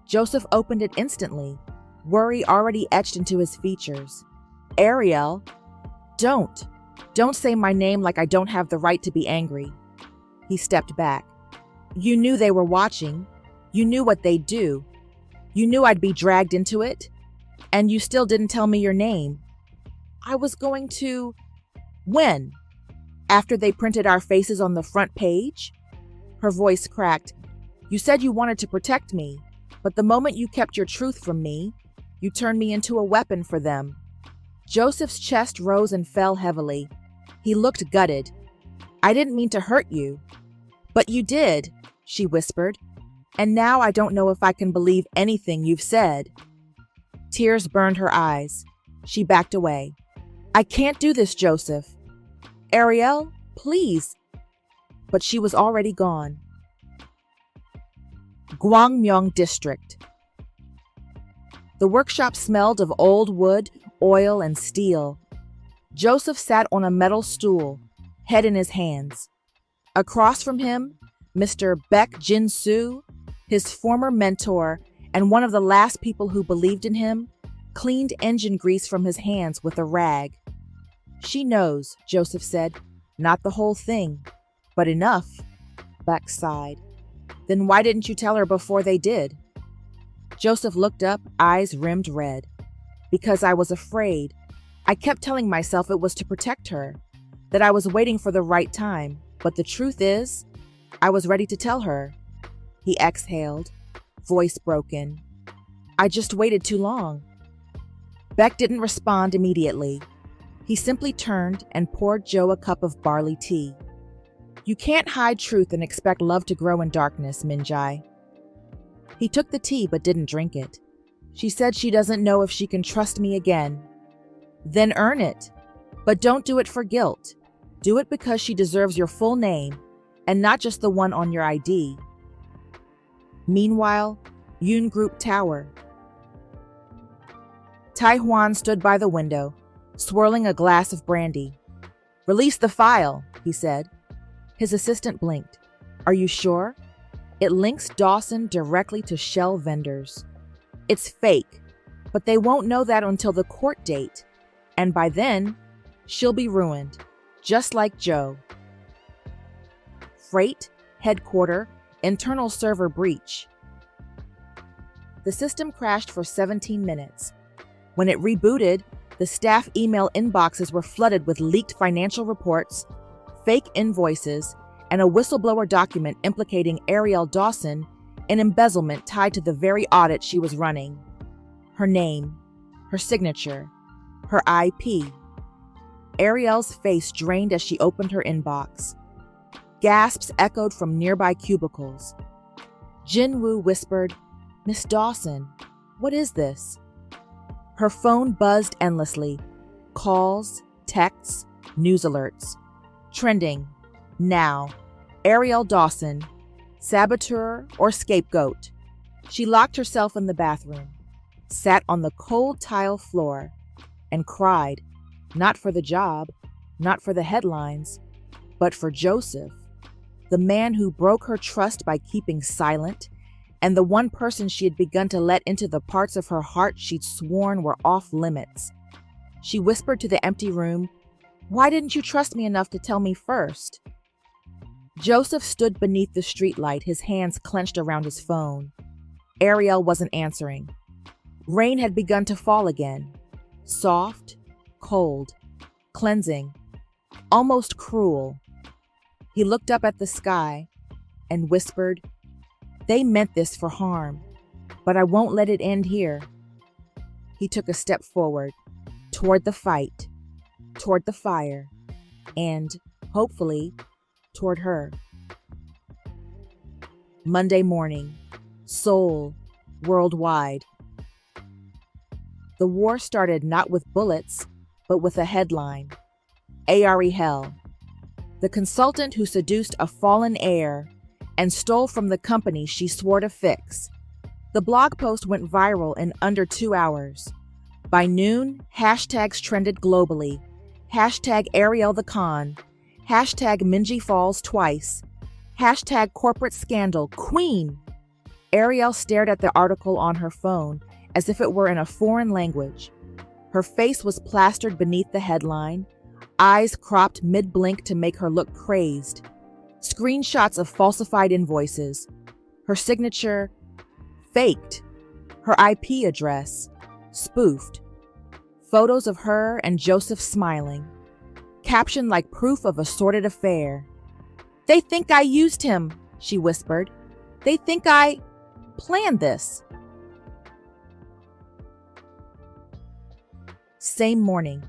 Joseph opened it instantly, worry already etched into his features. Arielle, don't say my name like I don't have the right to be angry. He stepped back. You knew they were watching. You knew what they'd do. You knew I'd be dragged into it. And you still didn't tell me your name. I was going to... When? After they printed our faces on the front page? Her voice cracked. You said you wanted to protect me, but the moment you kept your truth from me, you turned me into a weapon for them. Joseph's chest rose and fell heavily. He looked gutted. I didn't mean to hurt you. But you did, she whispered. And now I don't know if I can believe anything you've said. Tears burned her eyes. She backed away. I can't do this, Joseph. Arielle, please. But she was already gone. Gwangmyeong District. The workshop smelled of old wood, oil, and steel. Joseph sat on a metal stool, head in his hands. Across from him, Mr. Baek Jin-soo, his former mentor and one of the last people who believed in him, cleaned engine grease from his hands with a rag. She knows, Joseph said. Not the whole thing, but enough. Baek sighed. Then why didn't you tell her before they did? Joseph looked up, eyes rimmed red. Because I was afraid. I kept telling myself it was to protect her, that I was waiting for the right time. But the truth is, I was ready to tell her. He exhaled, voice broken. I just waited too long. Baek didn't respond immediately. He simply turned and poured Joe a cup of barley tea. You can't hide truth and expect love to grow in darkness, Min-jae. He took the tea but didn't drink it. She said she doesn't know if she can trust me again. Then earn it. But don't do it for guilt. Do it because she deserves your full name, and not just the one on your ID. Meanwhile, Yoon Group Tower. Tai-hwan stood by the window, swirling a glass of brandy. Release the file, he said. His assistant blinked. Are you sure? It links Dawson directly to shell vendors. It's fake, but they won't know that until the court date. And by then, she'll be ruined, just like Joe. Freight, headquarter, internal server breach. The system crashed for 17 minutes. When it rebooted, the staff email inboxes were flooded with leaked financial reports, fake invoices, and a whistleblower document implicating Arielle Dawson in embezzlement tied to the very audit she was running. Her name, her signature, her IP. Arielle's face drained as she opened her inbox. Gasps echoed from nearby cubicles. Jinwoo whispered, "Miss Dawson, what is this?" Her phone buzzed endlessly. Calls, texts, news alerts. Trending. Now. Arielle Dawson. Saboteur or scapegoat. She locked herself in the bathroom, sat on the cold tile floor, and cried, not for the job, not for the headlines, but for Joseph, the man who broke her trust by keeping silent, and the one person she had begun to let into the parts of her heart she'd sworn were off limits. She whispered to the empty room, "Why didn't you trust me enough to tell me first?" Joseph stood beneath the streetlight, his hands clenched around his phone. Arielle wasn't answering. Rain had begun to fall again. Soft, cold, cleansing, almost cruel. He looked up at the sky and whispered, "They meant this for harm, but I won't let it end here." He took a step forward, toward the fight, toward the fire, and, hopefully, toward her. Monday morning, Seoul, worldwide. The war started not with bullets, but with a headline. Arielle, the consultant who seduced a fallen heir and stole from the company she swore to fix. The blog post went viral in under 2 hours. By noon, hashtags trended globally. Hashtag Arielle the Con. Hashtag Min-jae falls twice. Hashtag corporate scandal queen. Arielle stared at the article on her phone as if it were in a foreign language. Her face was plastered beneath the headline, eyes cropped mid-blink to make her look crazed. Screenshots of falsified invoices. Her signature, faked. Her IP address, spoofed. Photos of her and Joseph smiling. Captioned like proof of a sordid affair. "They think I used him," she whispered. "They think I planned this." Same morning.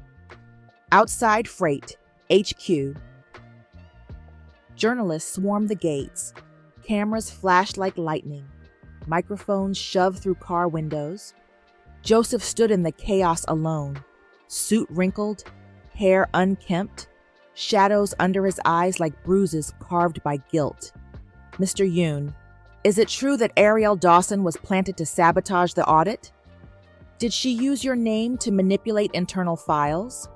Outside Freight, HQ. Journalists swarmed the gates. Cameras flashed like lightning. Microphones shoved through car windows. Joseph stood in the chaos alone, suit wrinkled, hair unkempt, shadows under his eyes like bruises carved by guilt. "Mr. Yoon, is it true that Arielle Dawson was planted to sabotage the audit? Did she use your name to manipulate internal files?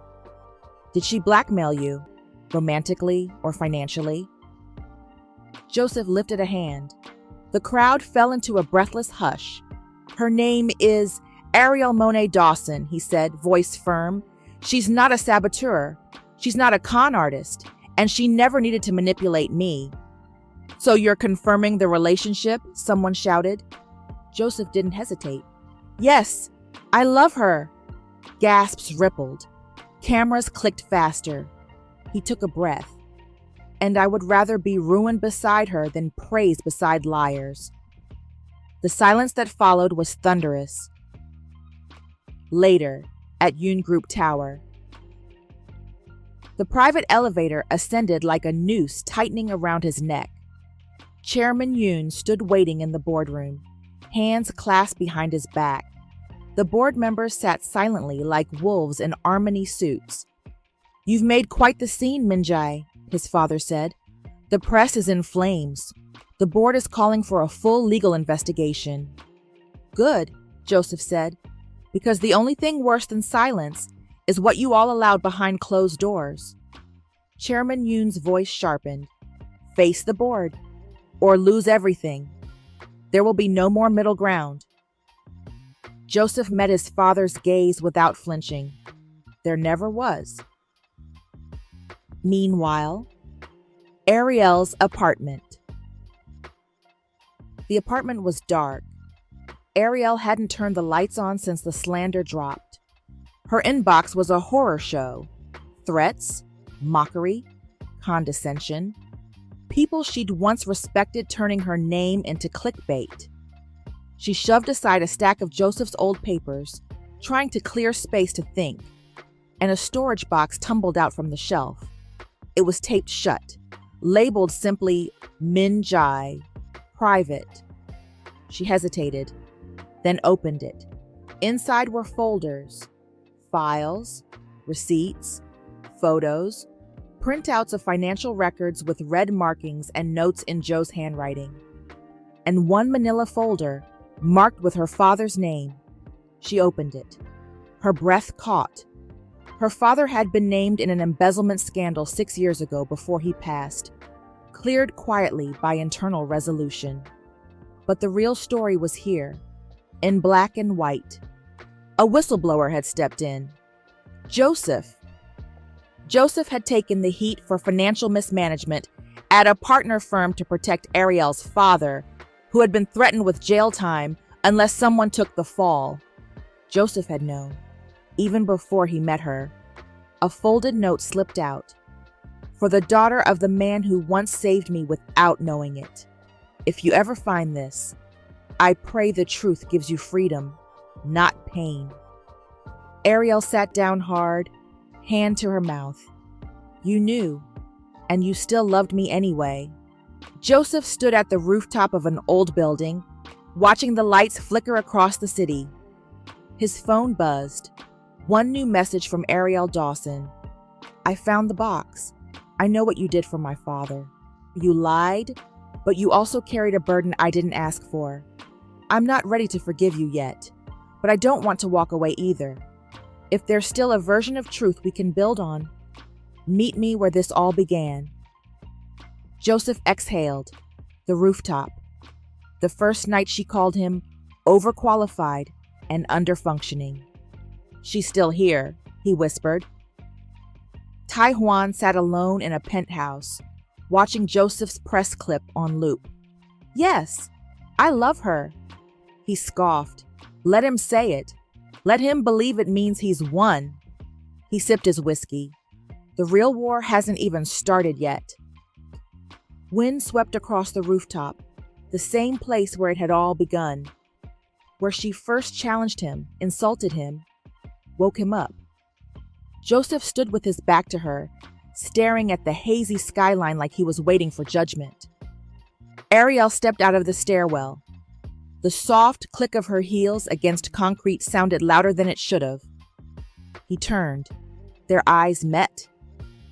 Did she blackmail you, romantically or financially?" Joseph lifted a hand. The crowd fell into a breathless hush. "Her name is Arielle Monet Dawson," he said, voice firm. "She's not a saboteur. She's not a con artist. And she never needed to manipulate me." "So you're confirming the relationship?" someone shouted. Joseph didn't hesitate. "Yes, I love her." Gasps rippled. Cameras clicked faster. He took a breath. "And I would rather be ruined beside her than praised beside liars." The silence that followed was thunderous. Later, at Yoon Group Tower. The private elevator ascended like a noose tightening around his neck. Chairman Yoon stood waiting in the boardroom, hands clasped behind his back. The board members sat silently like wolves in Armani suits. "You've made quite the scene, Min-jae," his father said. "The press is in flames. The board is calling for a full legal investigation." "Good," Joseph said, "because the only thing worse than silence is what you all allowed behind closed doors." Chairman Yoon's voice sharpened. "Face the board, or lose everything. There will be no more middle ground." Joseph met his father's gaze without flinching. There never was. Meanwhile, Arielle's apartment. The apartment was dark. Arielle hadn't turned the lights on since the slander dropped. Her inbox was a horror show. Threats, mockery, condescension. People she'd once respected turning her name into clickbait. She shoved aside a stack of Joseph's old papers, trying to clear space to think. and a storage box tumbled out from the shelf. It was taped shut, labeled simply Min-jae, private. She hesitated, then opened it. Inside were folders, files, receipts, photos, printouts of financial records with red markings and notes in Joe's handwriting, and one manila folder marked with her father's name. She opened it. Her breath caught. Her father had been named in an embezzlement scandal 6 years ago before he passed, cleared quietly by internal resolution. But the real story was here, in black and white. A whistleblower had stepped in. Joseph had taken the heat for financial mismanagement at a partner firm to protect Arielle's father, who had been threatened with jail time unless someone took the fall. Joseph had known, even before he met her. A folded note slipped out. For the daughter of the man who once saved me without knowing it. If you ever find this, I pray the truth gives you freedom, not pain. Arielle sat down hard, hand to her mouth. You knew, and you still loved me anyway. Joseph stood at the rooftop of an old building, watching the lights flicker across the city. His phone buzzed. One new message from Arielle Dawson. I found the box. I know what you did for my father. You lied, but you also carried a burden I didn't ask for. I'm not ready to forgive you yet, but I don't want to walk away either. If there's still a version of truth we can build on, meet me where this all began. Joseph exhaled. The rooftop. The first night she called him overqualified and underfunctioning. She's still here, he whispered. Tai Hwan sat alone in a penthouse, watching Joseph's press clip on loop. Yes, I love her. He scoffed. Let him say it. Let him believe it means he's won. He sipped his whiskey. The real war hasn't even started yet. Wind swept across the rooftop, the same place where it had all begun, where she first challenged him, insulted him, woke him up. Joseph stood with his back to her, staring at the hazy skyline like he was waiting for judgment. Arielle stepped out of the stairwell. The soft click of her heels against concrete sounded louder than it should have. He turned. Their eyes met,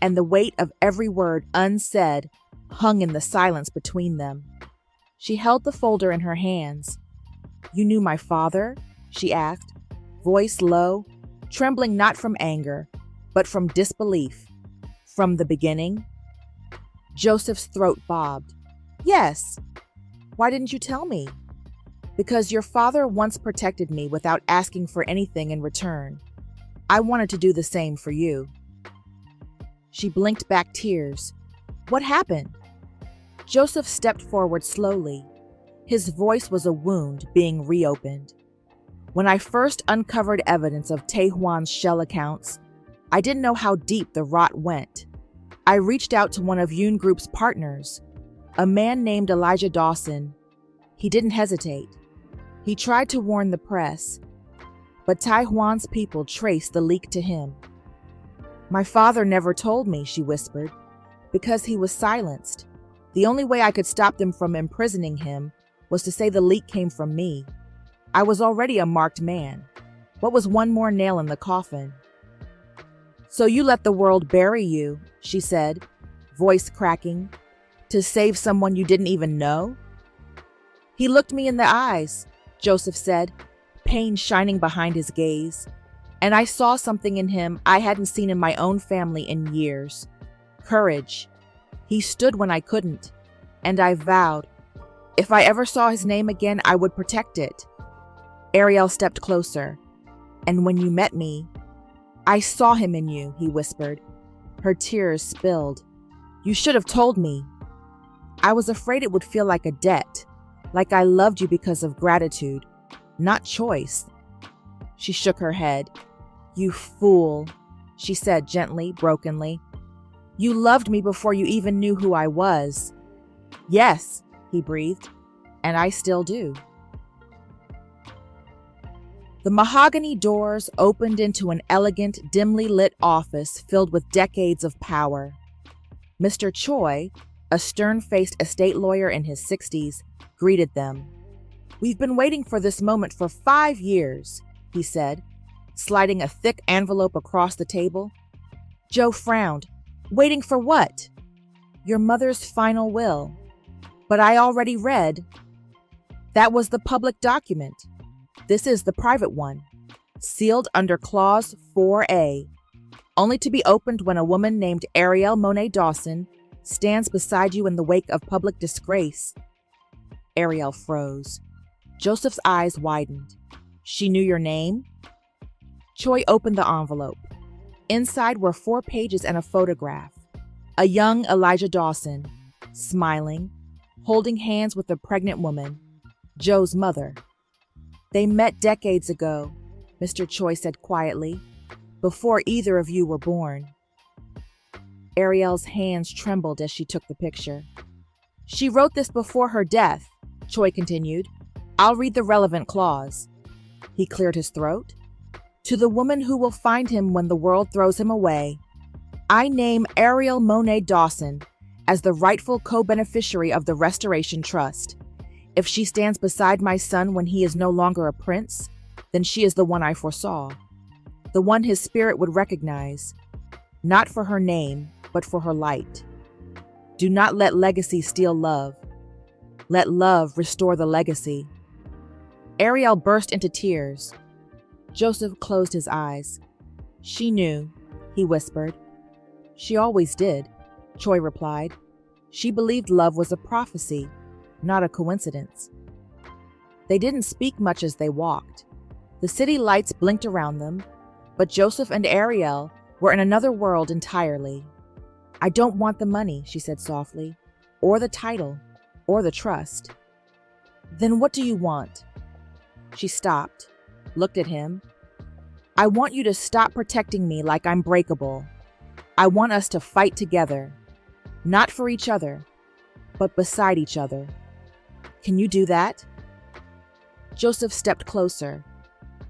and the weight of every word unsaid hung in the silence between them. She held the folder in her hands. You knew my father? She asked, voice low, trembling not from anger, but from disbelief. From the beginning? Joseph's throat bobbed. Yes. Why didn't you tell me? Because your father once protected me without asking for anything in return. I wanted to do the same for you. She blinked back tears. What happened? Joseph stepped forward slowly. His voice was a wound being reopened. When I first uncovered evidence of Taehwan's shell accounts, I didn't know how deep the rot went. I reached out to one of Yoon Group's partners, a man named Elijah Dawson. He didn't hesitate. He tried to warn the press, but Taehwan's people traced the leak to him. My father never told me, she whispered, because he was silenced. The only way I could stop them from imprisoning him was to say the leak came from me. I was already a marked man. What was one more nail in the coffin? So you let the world bury you, she said, voice cracking, to save someone you didn't even know? He looked me in the eyes, Joseph said, pain shining behind his gaze, and I saw something in him I hadn't seen in my own family in years. Courage. He stood when I couldn't, and I vowed, if I ever saw his name again, I would protect it. Arielle stepped closer. And when you met me, I saw him in you, he whispered. Her tears spilled. You should have told me. I was afraid it would feel like a debt, like I loved you because of gratitude, not choice. She shook her head. You fool, she said gently, brokenly. You loved me before you even knew who I was. Yes, he breathed, and I still do. The mahogany doors opened into an elegant, dimly lit office filled with decades of power. Mr. Choi, a stern-faced estate lawyer in his 60s, greeted them. "We've been waiting for this moment for 5 years," he said, sliding a thick envelope across the table. Joe frowned. "Waiting for what?" "Your mother's final will." "But I already read." "That was the public document. This is the private one, sealed under Clause 4A, only to be opened when a woman named Arielle Dawson stands beside you in the wake of public disgrace." Arielle froze. Joseph's eyes widened. "She knew your name?" Choi opened the envelope. Inside were 4 pages and a photograph. A young Elijah Dawson, smiling, holding hands with a pregnant woman, Joe's mother. "They met decades ago," Mr. Choi said quietly, "before either of you were born." Arielle's hands trembled as she took the picture. "She wrote this before her death," Choi continued. "I'll read the relevant clause." He cleared his throat. "To the woman who will find him when the world throws him away, I name Arielle Dawson as the rightful co-beneficiary of the Restoration Trust. If she stands beside my son when he is no longer a prince, then she is the one I foresaw, the one his spirit would recognize, not for her name, but for her light. Do not let legacy steal love. Let love restore the legacy." Arielle burst into tears. Joseph closed his eyes. "She knew," he whispered. "She always did," Choi replied. "She believed love was a prophecy, not a coincidence." They didn't speak much as they walked. The city lights blinked around them, but Joseph and Arielle were in another world entirely. "I don't want the money," she said softly, "or the title, or the trust." "Then what do you want?" She stopped, looked at him. "I want you to stop protecting me like I'm breakable. I want us to fight together, not for each other, but beside each other. Can you do that?" Joseph stepped closer,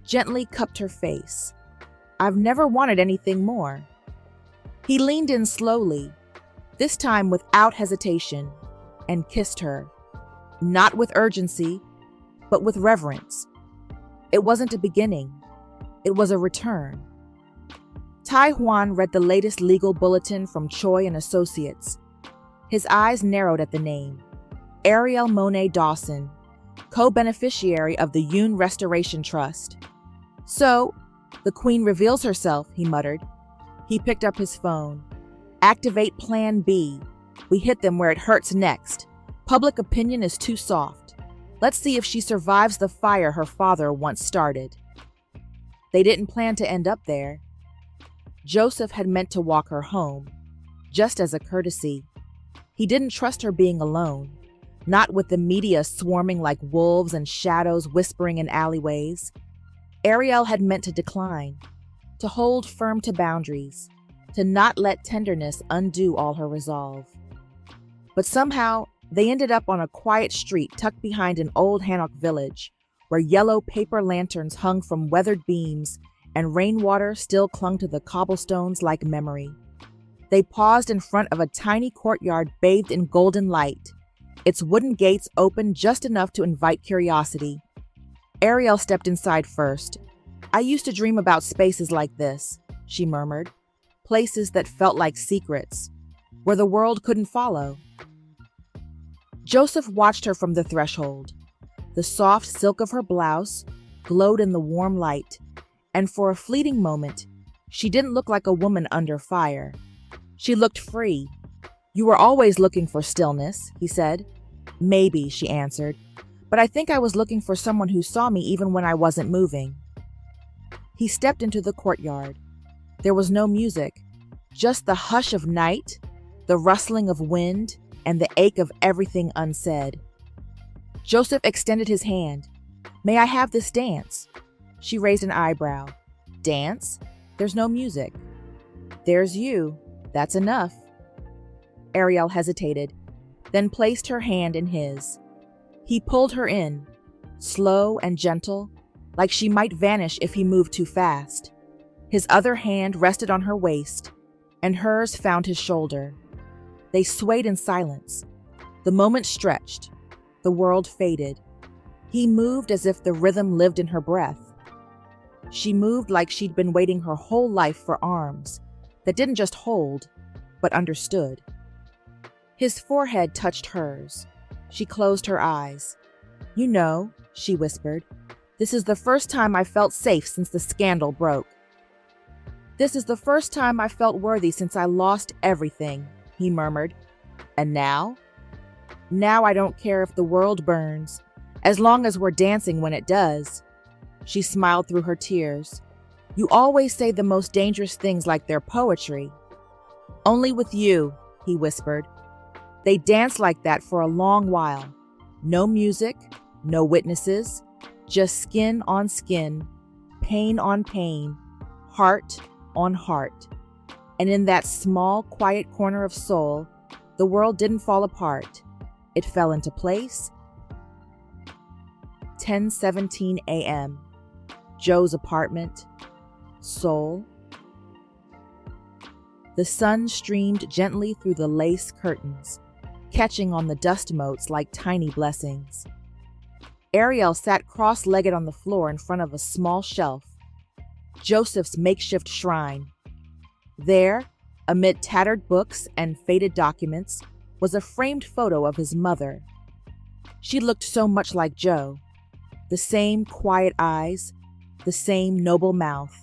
gently cupped her face. "I've never wanted anything more." He leaned in slowly, this time without hesitation, and kissed her, not with urgency, but with reverence. It wasn't a beginning. It was a return. Tai Hwan read the latest legal bulletin from Choi and Associates. His eyes narrowed at the name. Arielle Dawson, co-beneficiary of the Yoon Restoration Trust. "So, the Queen reveals herself," he muttered. He picked up his phone. "Activate Plan B. We hit them where it hurts next. Public opinion is too soft. Let's see if she survives the fire her father once started." They didn't plan to end up there. Joseph had meant to walk her home, just as a courtesy. He didn't trust her being alone, not with the media swarming like wolves and shadows whispering in alleyways. Arielle had meant to decline, to hold firm to boundaries, to not let tenderness undo all her resolve. But somehow, they ended up on a quiet street tucked behind an old Hanok village, where yellow paper lanterns hung from weathered beams and rainwater still clung to the cobblestones like memory. They paused in front of a tiny courtyard bathed in golden light, its wooden gates open just enough to invite curiosity. Arielle stepped inside first. "I used to dream about spaces like this," she murmured. "Places that felt like secrets, where the world couldn't follow." Joseph watched her from the threshold. The soft silk of her blouse glowed in the warm light, and for a fleeting moment, she didn't look like a woman under fire. She looked free. "You were always looking for stillness," he said. "Maybe," she answered, "but I think I was looking for someone who saw me even when I wasn't moving." He stepped into the courtyard. There was no music, just the hush of night, the rustling of wind, and the ache of everything unsaid. Joseph extended his hand. "May I have this dance?" She raised an eyebrow. "Dance? There's no music." "There's you. That's enough." Arielle hesitated, then placed her hand in his. He pulled her in, slow and gentle, like she might vanish if he moved too fast. His other hand rested on her waist, and hers found his shoulder. They swayed in silence. The moment stretched. The world faded. He moved as if the rhythm lived in her breath. She moved like she'd been waiting her whole life for arms that didn't just hold, but understood. His forehead touched hers. She closed her eyes. "You know," she whispered, "this is the first time I felt safe since the scandal broke. This is the first time I felt worthy since I lost everything," he murmured. "And now? Now I don't care if the world burns, as long as we're dancing when it does." She smiled through her tears. "You always say the most dangerous things like they're poetry." "Only with you," he whispered. They danced like that for a long while. No music, no witnesses, just skin on skin, pain on pain, heart on heart. And in that small, quiet corner of soul, the world didn't fall apart. It fell into place. 10:17 a.m. Joe's apartment. Seoul. The sun streamed gently through the lace curtains, catching on the dust motes like tiny blessings. Arielle sat cross-legged on the floor in front of a small shelf, Joseph's makeshift shrine. There, amid tattered books and faded documents, was a framed photo of his mother. She looked so much like Joe. The same quiet eyes, the same noble mouth.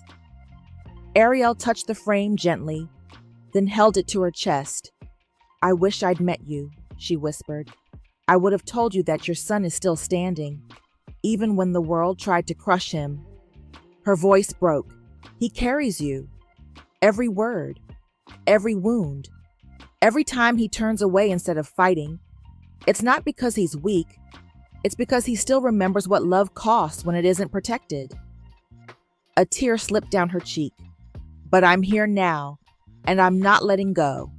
Arielle touched the frame gently, then held it to her chest. "I wish I'd met you," she whispered. "I would have told you that your son is still standing, even when the world tried to crush him." Her voice broke. "He carries you. Every word, every wound, every time he turns away instead of fighting. It's not because he's weak. It's because he still remembers what love costs when it isn't protected." A tear slipped down her cheek. "But I'm here now, and I'm not letting go."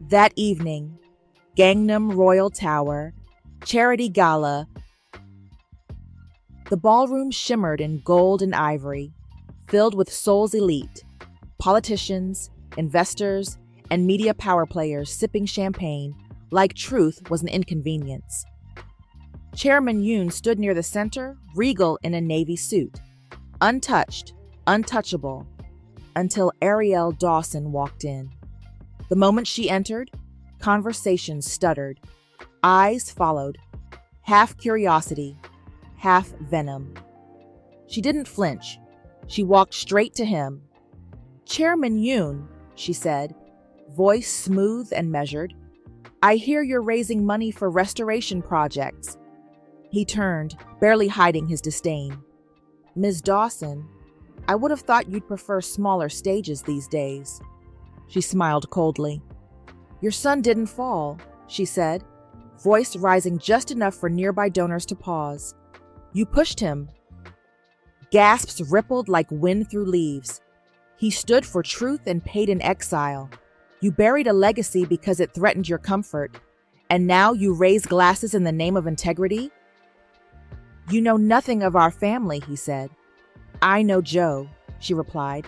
That evening, Gangnam Royal Tower, Charity Gala. The ballroom shimmered in gold and ivory, filled with Seoul's elite, politicians, investors, and media power players sipping champagne like truth was an inconvenience. Chairman Yoon stood near the center, regal in a navy suit, untouched, untouchable, until Arielle Dawson walked in. The moment she entered, conversation stuttered. Eyes followed, half curiosity, half venom. She didn't flinch. She walked straight to him. "Chairman Yoon," she said, voice smooth and measured, "I hear you're raising money for restoration projects." He turned, barely hiding his disdain. "Ms. Dawson, I would have thought you'd prefer smaller stages these days." She smiled coldly. "Your son didn't fall," she said, voice rising just enough for nearby donors to pause. "You pushed him." Gasps rippled like wind through leaves. "He stood for truth and paid in exile. You buried a legacy because it threatened your comfort, and now you raise glasses in the name of integrity?" "You know nothing of our family," he said. "I know Joe," she replied,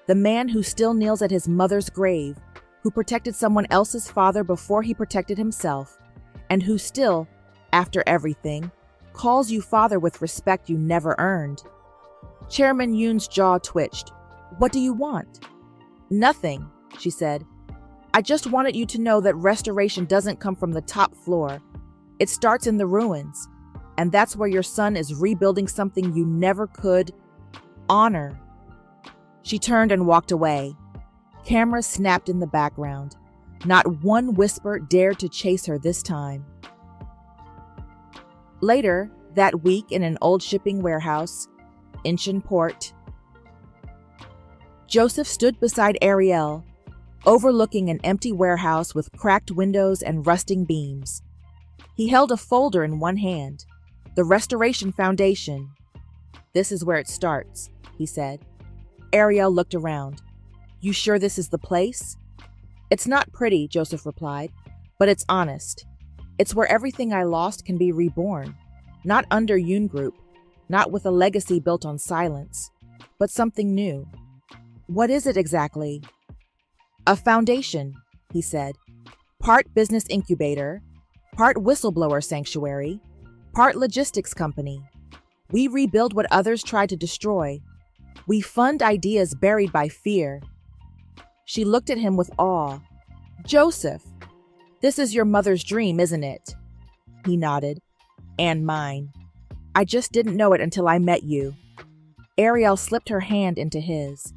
"the man who still kneels at his mother's grave, who protected someone else's father before he protected himself, and who still, after everything, calls you father with respect you never earned." Chairman Yoon's jaw twitched. "What do you want?" "Nothing," she said. "I just wanted you to know that restoration doesn't come from the top floor. It starts in the ruins, and that's where your son is rebuilding something you never could honor." She turned and walked away. Cameras snapped in the background. Not one whisper dared to chase her this time. Later, that week in an old shipping warehouse, Incheon Port, Joseph stood beside Arielle, overlooking an empty warehouse with cracked windows and rusting beams. He held a folder in one hand, the Restoration Foundation. "This is where it starts," he said. Arielle looked around. "You sure this is the place?" "It's not pretty," Joseph replied, "but it's honest. It's where everything I lost can be reborn. Not under Yoon Group, not with a legacy built on silence, but something new. What is it exactly? A foundation, he said. Part business incubator, part whistleblower sanctuary, part logistics company. We rebuild what others tried to destroy. We fund ideas buried by fear. She looked at him with awe. Joseph, this is your mother's dream, isn't it? He nodded. And mine. I just didn't know it until I met you. Arielle slipped her hand into his.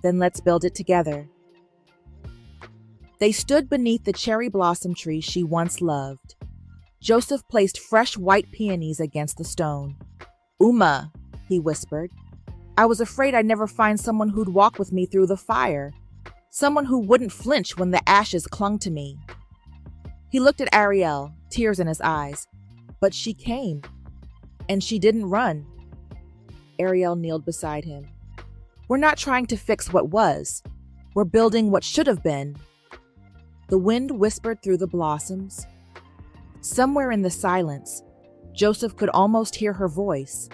Then let's build it together. They stood beneath the cherry blossom tree she once loved. Joseph placed fresh white peonies against the stone. Uma, he whispered. I was afraid I'd never find someone who'd walk with me through the fire. Someone who wouldn't flinch when the ashes clung to me. He looked at Arielle, tears in his eyes. But she came. And she didn't run. Arielle kneeled beside him. We're not trying to fix what was. We're building what should have been. The wind whispered through the blossoms. Somewhere in the silence, Joseph could almost hear her voice.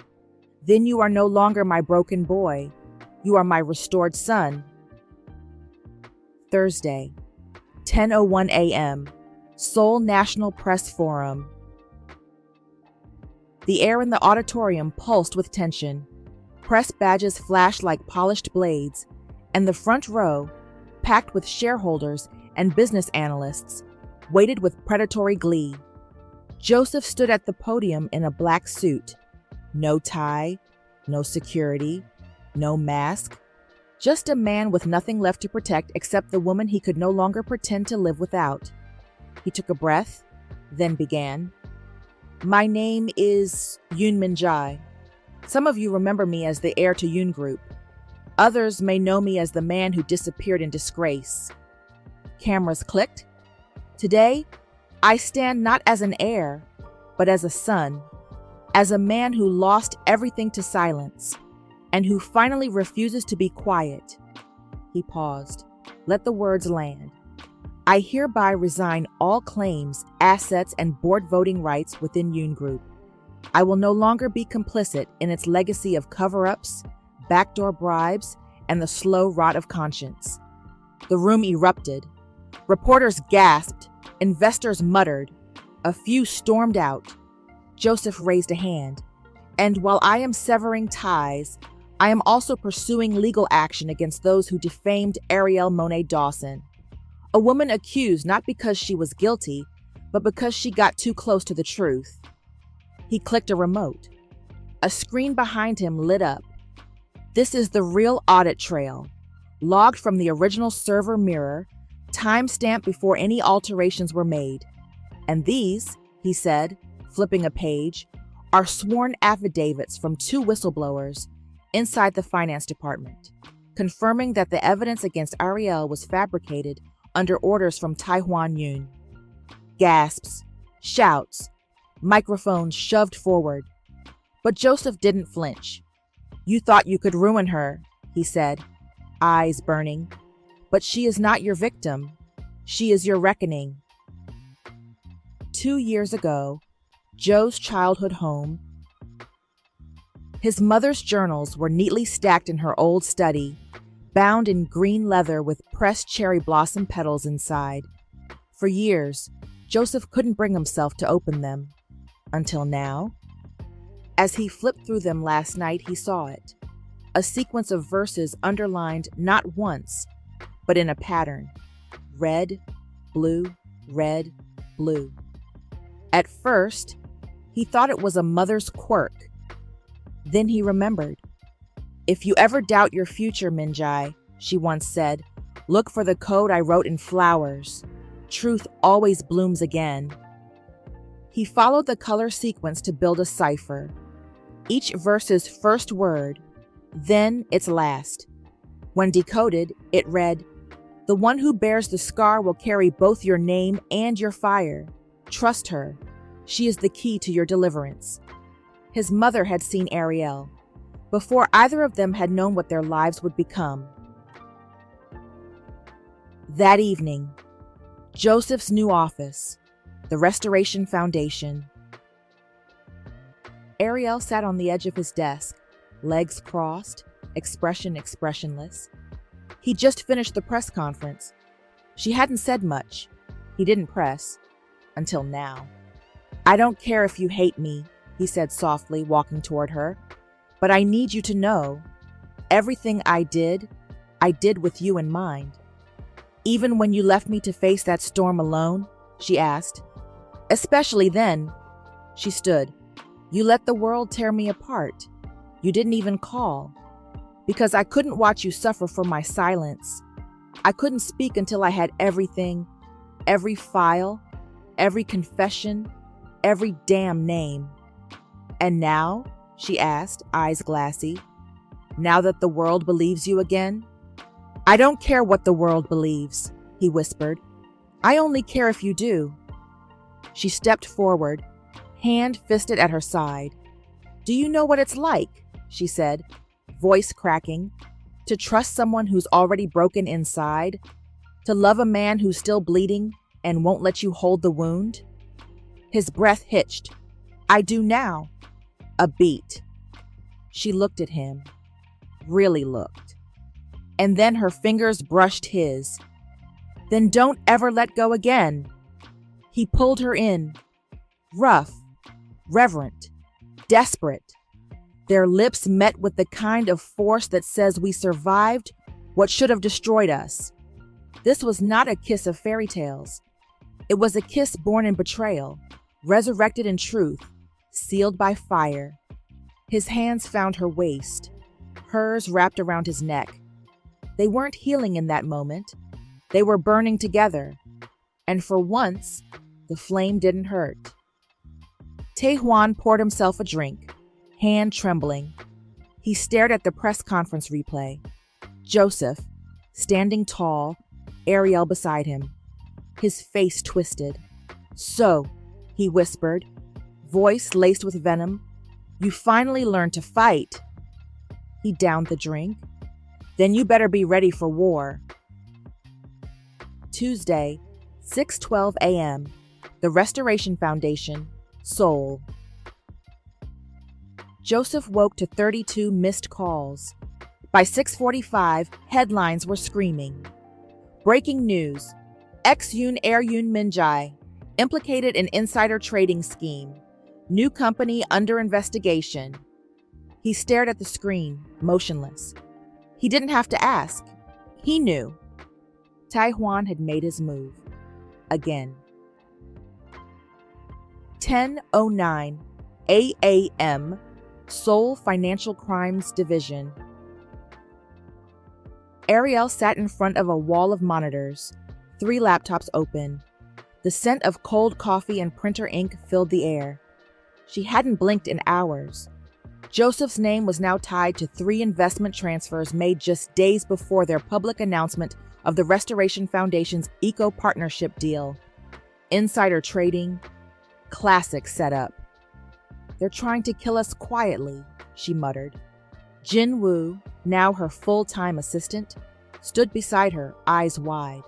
Then you are no longer my broken boy. You are my restored son. Thursday, 10:01 a.m., Seoul National Press Forum. The air in the auditorium pulsed with tension. Press badges flashed like polished blades, and the front row, packed with shareholders and business analysts, waited with predatory glee. Joseph stood at the podium in a black suit. No tie, no security, no mask. Just a man with nothing left to protect except the woman he could no longer pretend to live without. He took a breath, then began. My name is Yoon Min-jae. Some of you remember me as the heir to Yoon Group. Others may know me as the man who disappeared in disgrace. Cameras clicked. Today, I stand not as an heir, but as a son, as a man who lost everything to silence, and who finally refuses to be quiet. He paused. Let the words land. I hereby resign all claims, assets, and board voting rights within Yoon Group. I will no longer be complicit in its legacy of cover-ups, backdoor bribes, and the slow rot of conscience. The room erupted. Reporters gasped. Investors muttered. A few stormed out. Joseph raised a hand. And while I am severing ties, I am also pursuing legal action against those who defamed Arielle Dawson. A woman accused not because she was guilty, but because she got too close to the truth. He clicked a remote. A screen behind him lit up. This is the real audit trail, logged from the original server mirror, time-stamped before any alterations were made. And these, he said, flipping a page, are sworn affidavits from 2 whistleblowers inside the finance department, confirming that the evidence against Arielle was fabricated under orders from Tae-hwan Yoon. Gasps, shouts, microphones shoved forward. But Joseph didn't flinch. You thought you could ruin her, he said, eyes burning. But she is not your victim. She is your reckoning. 2 years ago, Joe's childhood home. His mother's journals were neatly stacked in her old study, bound in green leather with pressed cherry blossom petals inside. For years, Joseph couldn't bring himself to open them. Until now. As he flipped through them last night, he saw it. A sequence of verses underlined not once, but in a pattern. Red, blue, red, blue. At first, he thought it was a mother's quirk. Then he remembered. If you ever doubt your future, Min-jae, she once said, look for the code I wrote in flowers. Truth always blooms again. He followed the color sequence to build a cipher. Each verse's first word, then its last. When decoded, it read, the one who bears the scar will carry both your name and your fire. Trust her. She is the key to your deliverance. His mother had seen Arielle, before either of them had known what their lives would become. That evening, Joseph's new office, the Restoration Foundation. Arielle sat on the edge of his desk, legs crossed, expression expressionless. He just finished the press conference. She hadn't said much. He didn't press. Until now. "I don't care if you hate me," he said softly, walking toward her. "But I need you to know, everything I did with you in mind." "Even when you left me to face that storm alone?" she asked. "Especially then." She stood. "You let the world tear me apart. You didn't even call. Because I couldn't watch you suffer for my silence. I couldn't speak until I had everything, every file, every confession, every damn name." "And now?" she asked, eyes glassy. "Now that the world believes you again?" "I don't care what the world believes," he whispered. "I only care if you do." She stepped forward, hand fisted at her side. "Do you know what it's like?" she said, voice cracking. "To trust someone who's already broken inside? To love a man who's still bleeding and won't let you hold the wound?" His breath hitched. "I do now." A beat. She looked at him. Really looked. And then her fingers brushed his. "Then don't ever let go again." He pulled her in. Rough, reverent, desperate. Their lips met with the kind of force that says we survived what should have destroyed us. This was not a kiss of fairy tales. It was a kiss born in betrayal, resurrected in truth, sealed by fire. His hands found her waist, hers wrapped around his neck. They weren't healing in that moment. They were burning together. And for once, the flame didn't hurt. Taehwan poured himself a drink, hand trembling. He stared at the press conference replay. Joseph, standing tall, Arielle beside him. His face twisted. "So," he whispered, voice laced with venom, "you finally learned to fight." He downed the drink. "Then you better be ready for war." Tuesday, 6:12 a.m., the Restoration Foundation, Seoul. Joseph woke to 32 missed calls. By 6:45, headlines were screaming. Breaking news. Ex-Yoon heir Yoon Min-jae, implicated in insider trading scheme. New company under investigation. He stared at the screen, motionless. He didn't have to ask. He knew. Taehwan had made his move. Again. 10:09 a.m. Seoul Financial Crimes Division. Arielle sat in front of a wall of monitors, 3 laptops open. The scent of cold coffee and printer ink filled the air. She hadn't blinked in hours. Joseph's name was now tied to 3 investment transfers made just days before their public announcement of the Restoration Foundation's eco-partnership deal. Insider trading. Classic setup. "They're trying to kill us quietly," she muttered. Jin Woo, now her full-time assistant, stood beside her, eyes wide.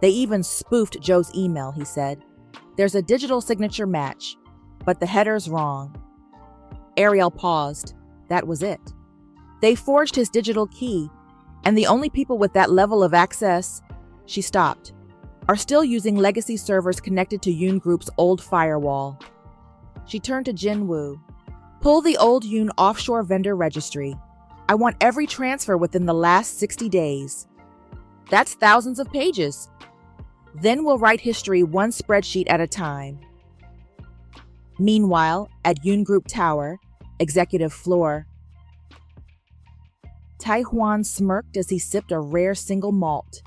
"They even spoofed Joe's email," he said. "There's a digital signature match, but the header's wrong." Arielle paused. That was it. "They forged his digital key, and the only people with that level of access," she stopped, "are still using legacy servers connected to Yoon Group's old firewall." She turned to Jin Woo. "Pull the old Yoon offshore vendor registry. I want every transfer within the last 60 days. That's thousands of pages. Then we'll write history one spreadsheet at a time." Meanwhile, at Yoon Group Tower, executive floor, Taehwan smirked as he sipped a rare single malt.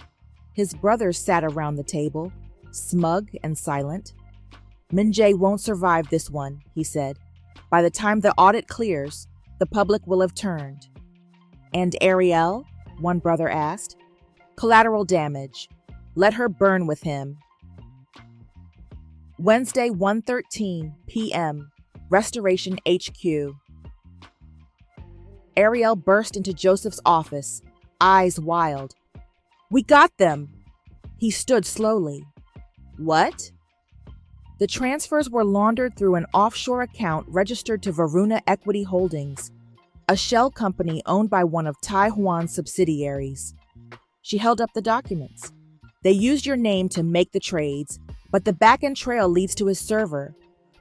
His brothers sat around the table, smug and silent. "Min-jae won't survive this one," he said. "By the time the audit clears, the public will have turned." "And Arielle?" one brother asked. "Collateral damage. Let her burn with him." Wednesday, 1:13 p.m., Restoration HQ. Arielle burst into Joseph's office, eyes wild. "We got them!" He stood slowly. "What?" The transfers were laundered through an offshore account registered to Varuna Equity Holdings, a shell company owned by one of Tai Hwan's subsidiaries. She held up the documents. They used your name to make the trades, but the back-end trail leads to his server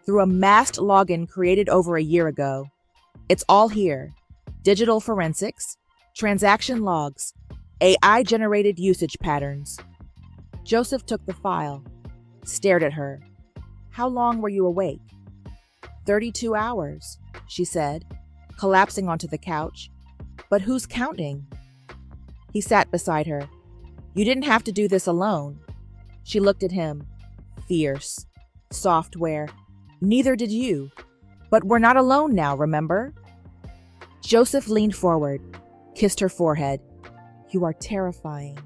through a masked login created over a year ago. It's all here. Digital forensics, transaction logs, AI-generated usage patterns. Joseph took the file, stared at her. How long were you awake? 32 hours, she said, collapsing onto the couch. But who's counting? He sat beside her. You didn't have to do this alone. She looked at him. Fierce. Software. Neither did you. But we're not alone now, remember? Joseph leaned forward, kissed her forehead. You are terrifying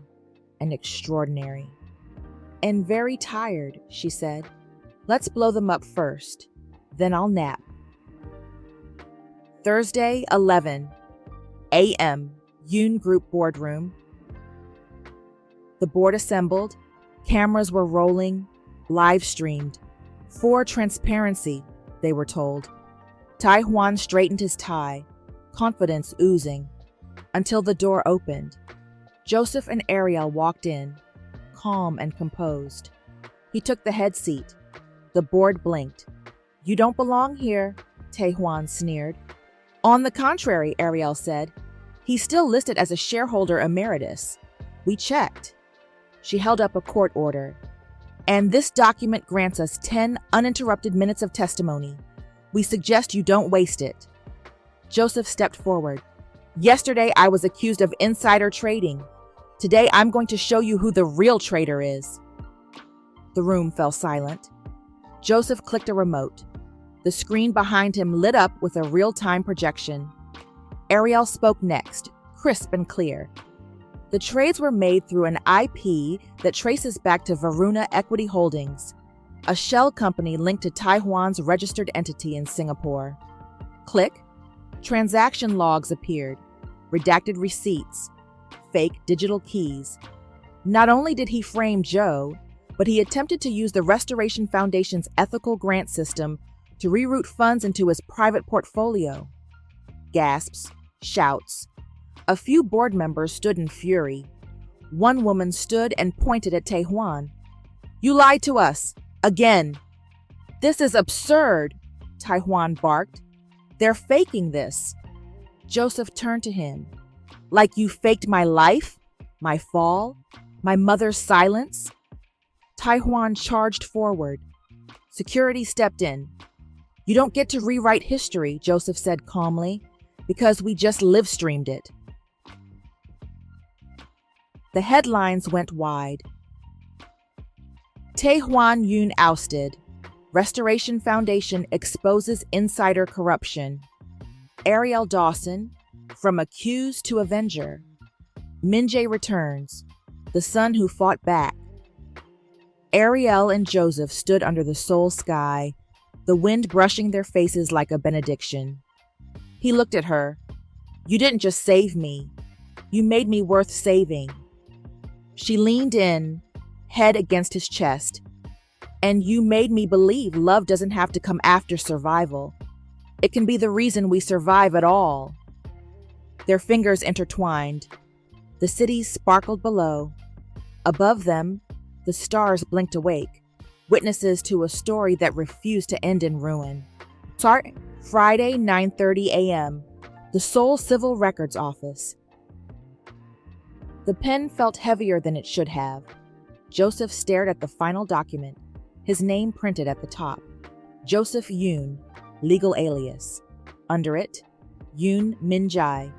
and extraordinary. And very tired, she said. Let's blow them up first. Then I'll nap. Thursday, 11 a.m., Yoon Group boardroom. The board assembled. Cameras were rolling, live streamed. For transparency, they were told. Tai Hwan straightened his tie, confidence oozing, until the door opened. Joseph and Arielle walked in, calm and composed. He took the head seat. The board blinked. You don't belong here, Tai Hwan sneered. On the contrary, Arielle said. He's still listed as a shareholder emeritus. We checked. She held up a court order. And this document grants us 10 uninterrupted minutes of testimony. We suggest you don't waste it. Joseph stepped forward. Yesterday, I was accused of insider trading. Today, I'm going to show you who the real traitor is. The room fell silent. Joseph clicked a remote. The screen behind him lit up with a real-time projection. Arielle spoke next, crisp and clear. The trades were made through an IP that traces back to Varuna Equity Holdings, a shell company linked to Tai Hwan's registered entity in Singapore. Click. Transaction logs appeared, redacted receipts, fake digital keys. Not only did he frame Joe, but he attempted to use the Restoration Foundation's ethical grant system to reroute funds into his private portfolio. Gasps, shouts. A few board members stood in fury. One woman stood and pointed at Tai Hwan. You lied to us. Again. This is absurd, Tai Hwan barked. They're faking this. Joseph turned to him. Like you faked my life, my fall, my mother's silence? Tai Hwan charged forward. Security stepped in. You don't get to rewrite history, Joseph said calmly, because we just live-streamed it. The headlines went wide. Tai Hwan Yoon ousted. Restoration Foundation exposes insider corruption. Arielle Dawson, from accused to avenger. Min-jae returns, the son who fought back. Arielle and Joseph stood under the soul sky, the wind brushing their faces like a benediction. He looked at her. You didn't just save me. You made me worth saving. She leaned in, head against his chest. And you made me believe love doesn't have to come after survival. It can be the reason we survive at all. Their fingers intertwined. The cities sparkled below. Above them, the stars blinked awake, witnesses to a story that refused to end in ruin. Friday, 9:30 a.m., the Seoul Civil Records Office. The pen felt heavier than it should have. Joseph stared at the final document, his name printed at the top. Joseph Yoon, legal alias. Under it, Yoon Min-jae,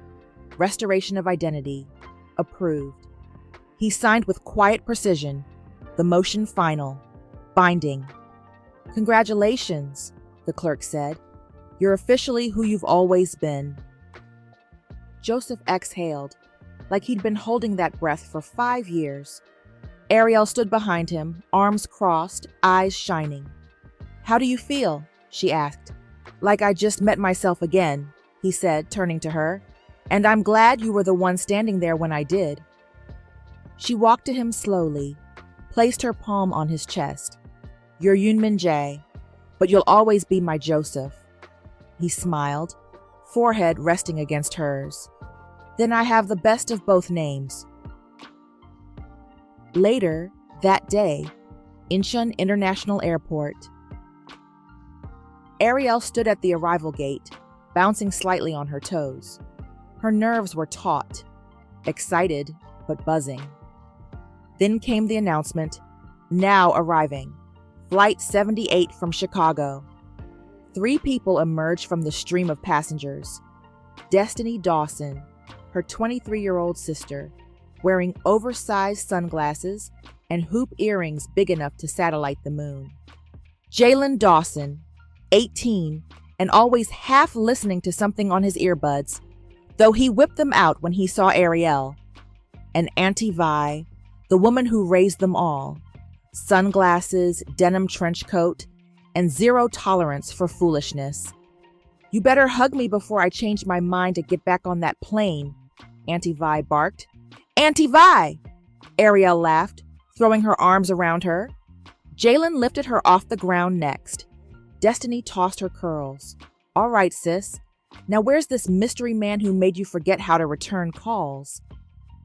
restoration of identity, approved. He signed with quiet precision, the motion final, binding. Congratulations, the clerk said. You're officially who you've always been. Joseph exhaled, like he'd been holding that breath for 5 years. Arielle stood behind him, arms crossed, eyes shining. How do you feel? She asked. Like I just met myself again, he said, turning to her. And I'm glad you were the one standing there when I did. She walked to him slowly, placed her palm on his chest. You're Yoon Min-jae, but you'll always be my Joseph." He smiled, forehead resting against hers. "Then I have the best of both names." Later, that day, Incheon International Airport. Arielle stood at the arrival gate, bouncing slightly on her toes. Her nerves were taut, excited but buzzing. Then came the announcement, now arriving, Flight 78 from Chicago. 3 people emerged from the stream of passengers. Destiny Dawson, her 23-year-old sister, wearing oversized sunglasses and hoop earrings big enough to satellite the moon. Jalen Dawson, 18, and always half listening to something on his earbuds, though he whipped them out when he saw Arielle. And Auntie Vi, the woman who raised them all. Sunglasses, denim trench coat, and zero tolerance for foolishness. "You better hug me before I change my mind to get back on that plane," Auntie Vi barked. "Auntie Vi!" Arielle laughed, throwing her arms around her. Jalen lifted her off the ground next. Destiny tossed her curls. "All right, sis. Now where's this mystery man who made you forget how to return calls?"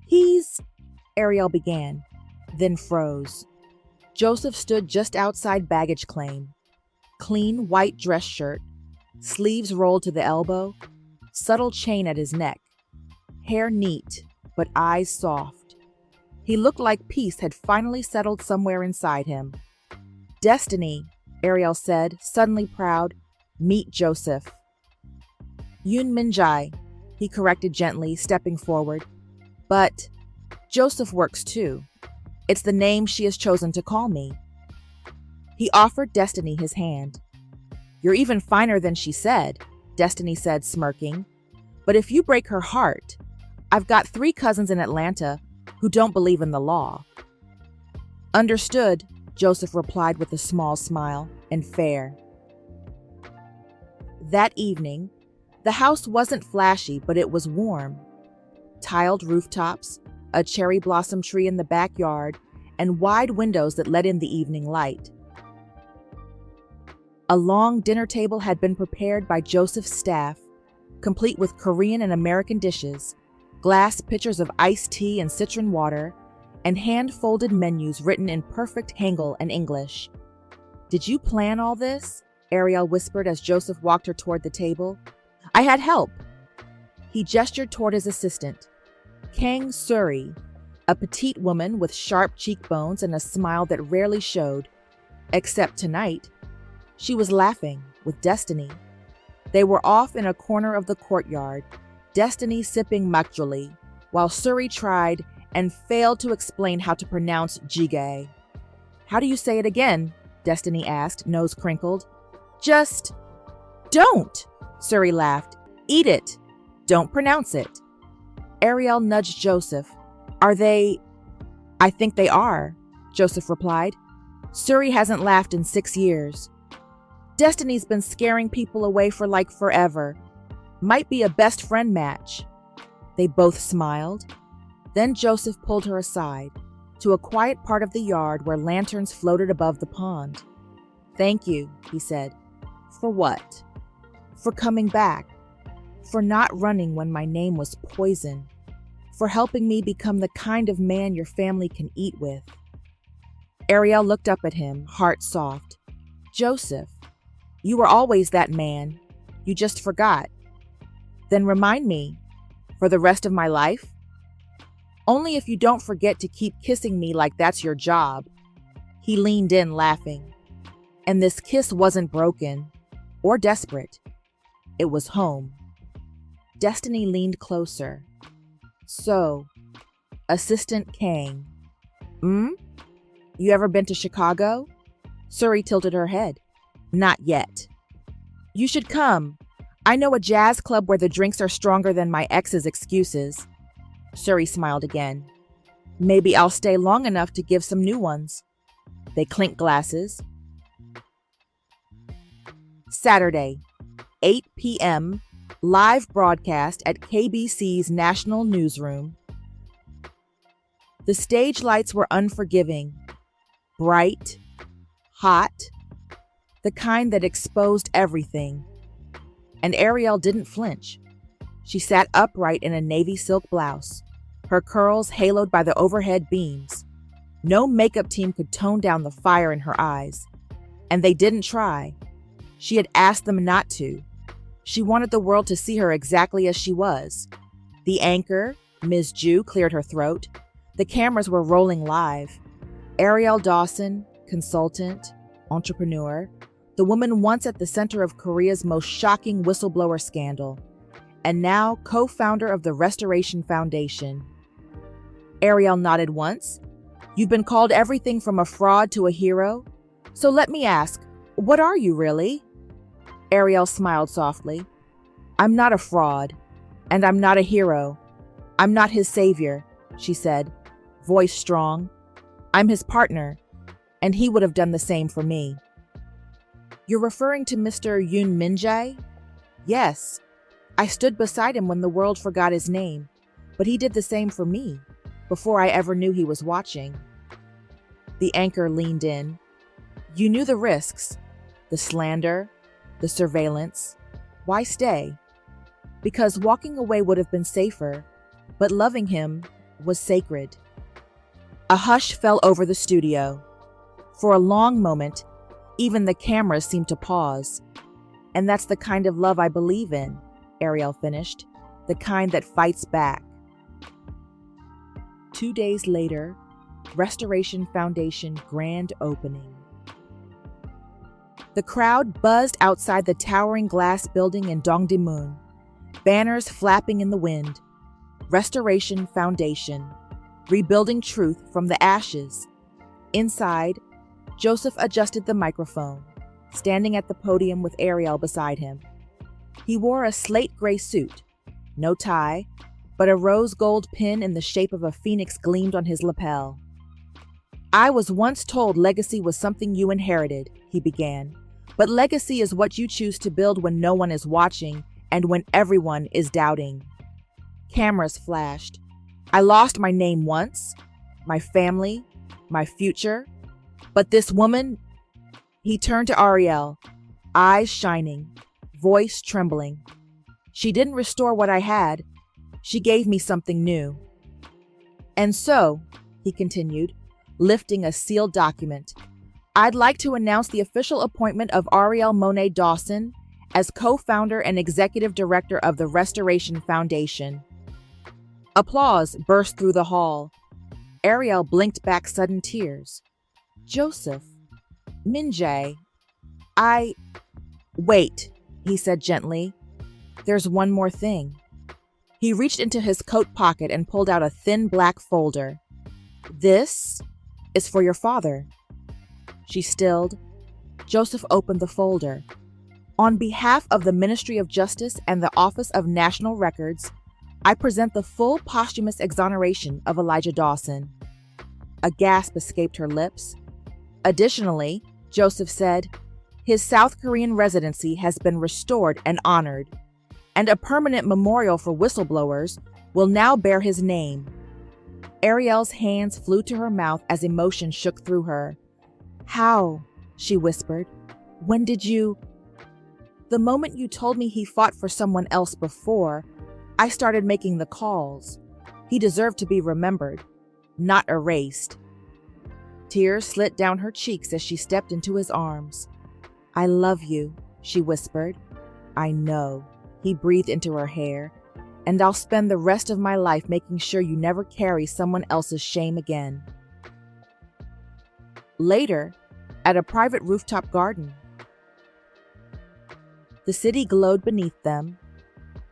"He's..." Arielle began, then froze. Joseph stood just outside baggage claim. Clean white dress shirt, sleeves rolled to the elbow, subtle chain at his neck. Hair neat, but eyes soft. He looked like peace had finally settled somewhere inside him. "Destiny," Arielle said, suddenly proud. "Meet Joseph." "Yoon Min-jae," he corrected gently, stepping forward. "But Joseph works too. It's the name she has chosen to call me." He offered Destiny his hand. "You're even finer than she said," Destiny said, smirking. "But if you break her heart, I've got 3 cousins in Atlanta who don't believe in the law." "Understood," Joseph replied with a small smile, "and fair." That evening, the house wasn't flashy, but it was warm. Tiled rooftops, a cherry blossom tree in the backyard, and wide windows that let in the evening light. A long dinner table had been prepared by Joseph's staff, complete with Korean and American dishes, glass pitchers of iced tea and citron water, and hand-folded menus written in perfect Hangul and English. "Did you plan all this?" Arielle whispered as Joseph walked her toward the table. "I had help." He gestured toward his assistant, Kang Suri, a petite woman with sharp cheekbones and a smile that rarely showed, except tonight. She was laughing with Destiny. They were off in a corner of the courtyard, Destiny sipping makgeolli, while Suri tried and failed to explain how to pronounce jjigae. "How do you say it again?" Destiny asked, nose crinkled. "Just don't," Suri laughed. "Eat it. Don't pronounce it." Arielle nudged Joseph. "Are they..." "I think they are," Joseph replied. "Suri hasn't laughed in 6 years. Destiny's been scaring people away for like forever. Might be a best friend match." They both smiled. Then Joseph pulled her aside, to a quiet part of the yard where lanterns floated above the pond. "Thank you," he said. "For what?" "For coming back. For not running when my name was poison. For helping me become the kind of man your family can eat with." Arielle looked up at him, heart soft. "Joseph, you were always that man. You just forgot." "Then remind me. For the rest of my life?" "Only if you don't forget to keep kissing me like that's your job." He leaned in, laughing. And this kiss wasn't broken or desperate. It was home. Destiny leaned closer. "So, Assistant Kang. You ever been to Chicago?" Suri tilted her head. "Not yet." "You should come. I know a jazz club where the drinks are stronger than my ex's excuses." Suri smiled again. "Maybe I'll stay long enough to give some new ones." They clinked glasses. Saturday, 8 p.m., live broadcast at KBC's National Newsroom. The stage lights were unforgiving, bright, hot, the kind that exposed everything. And Arielle didn't flinch. She sat upright in a navy silk blouse, her curls haloed by the overhead beams. No makeup team could tone down the fire in her eyes. And they didn't try. She had asked them not to. She wanted the world to see her exactly as she was. The anchor, Ms. Ju, cleared her throat. The cameras were rolling live. Arielle Dawson, consultant, entrepreneur, the woman once at the center of Korea's most shocking whistleblower scandal, and now co-founder of the Restoration Foundation. Arielle nodded once. You've been called everything from a fraud to a hero. So let me ask, what are you really? Arielle smiled softly. I'm not a fraud, and I'm not a hero. I'm not his savior, she said, voice strong. I'm his partner, and he would have done the same for me. You're referring to Mr. Yoon Min-jae? Yes. I stood beside him when the world forgot his name, but he did the same for me, before I ever knew he was watching. The anchor leaned in. You knew the risks, the slander, the surveillance. Why stay? Because walking away would have been safer, but loving him was sacred. A hush fell over the studio. For a long moment, even the cameras seemed to pause. And that's the kind of love I believe in, Arielle finished, the kind that fights back. 2 days later, Restoration Foundation grand opening. The crowd buzzed outside the towering glass building in Dongdaemun, banners flapping in the wind. Restoration Foundation, rebuilding truth from the ashes. Inside, Joseph adjusted the microphone, standing at the podium with Arielle beside him. He wore a slate gray suit, no tie, but a rose gold pin in the shape of a phoenix gleamed on his lapel. I was once told legacy was something you inherited, he began, but legacy is what you choose to build when no one is watching and when everyone is doubting. Cameras flashed. I lost my name once, my family, my future, but this woman. He turned to Arielle, eyes shining, voice trembling. She didn't restore what I had. She gave me something new. And so, he continued, lifting a sealed document, I'd like to announce the official appointment of Arielle Dawson as co-founder and executive director of the Restoration Foundation. Applause burst through the hall. Arielle blinked back sudden tears. Joseph, Min-jae, Wait, he said gently. There's one more thing. He reached into his coat pocket and pulled out a thin black folder. This is for your father. She stilled. Joseph opened the folder. On behalf of the Ministry of Justice and the Office of National Records, I present the full posthumous exoneration of Elijah Dawson. A gasp escaped her lips. Additionally, Joseph said, his South Korean residency has been restored and honored, and a permanent memorial for whistleblowers will now bear his name. Arielle's hands flew to her mouth as emotion shook through her. How? She whispered. When did you? The moment you told me he fought for someone else before, I started making the calls. He deserved to be remembered, not erased. Tears slid down her cheeks as she stepped into his arms. I love you, she whispered. I know, he breathed into her hair, and I'll spend the rest of my life making sure you never carry someone else's shame again. Later, at a private rooftop garden, the city glowed beneath them.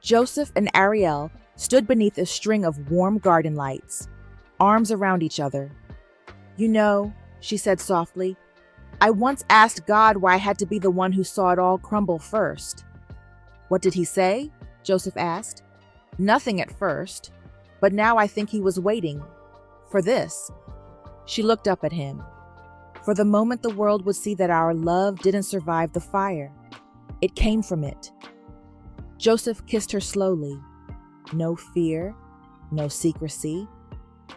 Joseph and Arielle stood beneath a string of warm garden lights, arms around each other. You know, she said softly, I once asked God why I had to be the one who saw it all crumble first. What did he say? Joseph asked. Nothing at first, but now I think he was waiting for this. She looked up at him. For the moment the world would see that our love didn't survive the fire. It came from it. Joseph kissed her slowly. No fear, no secrecy,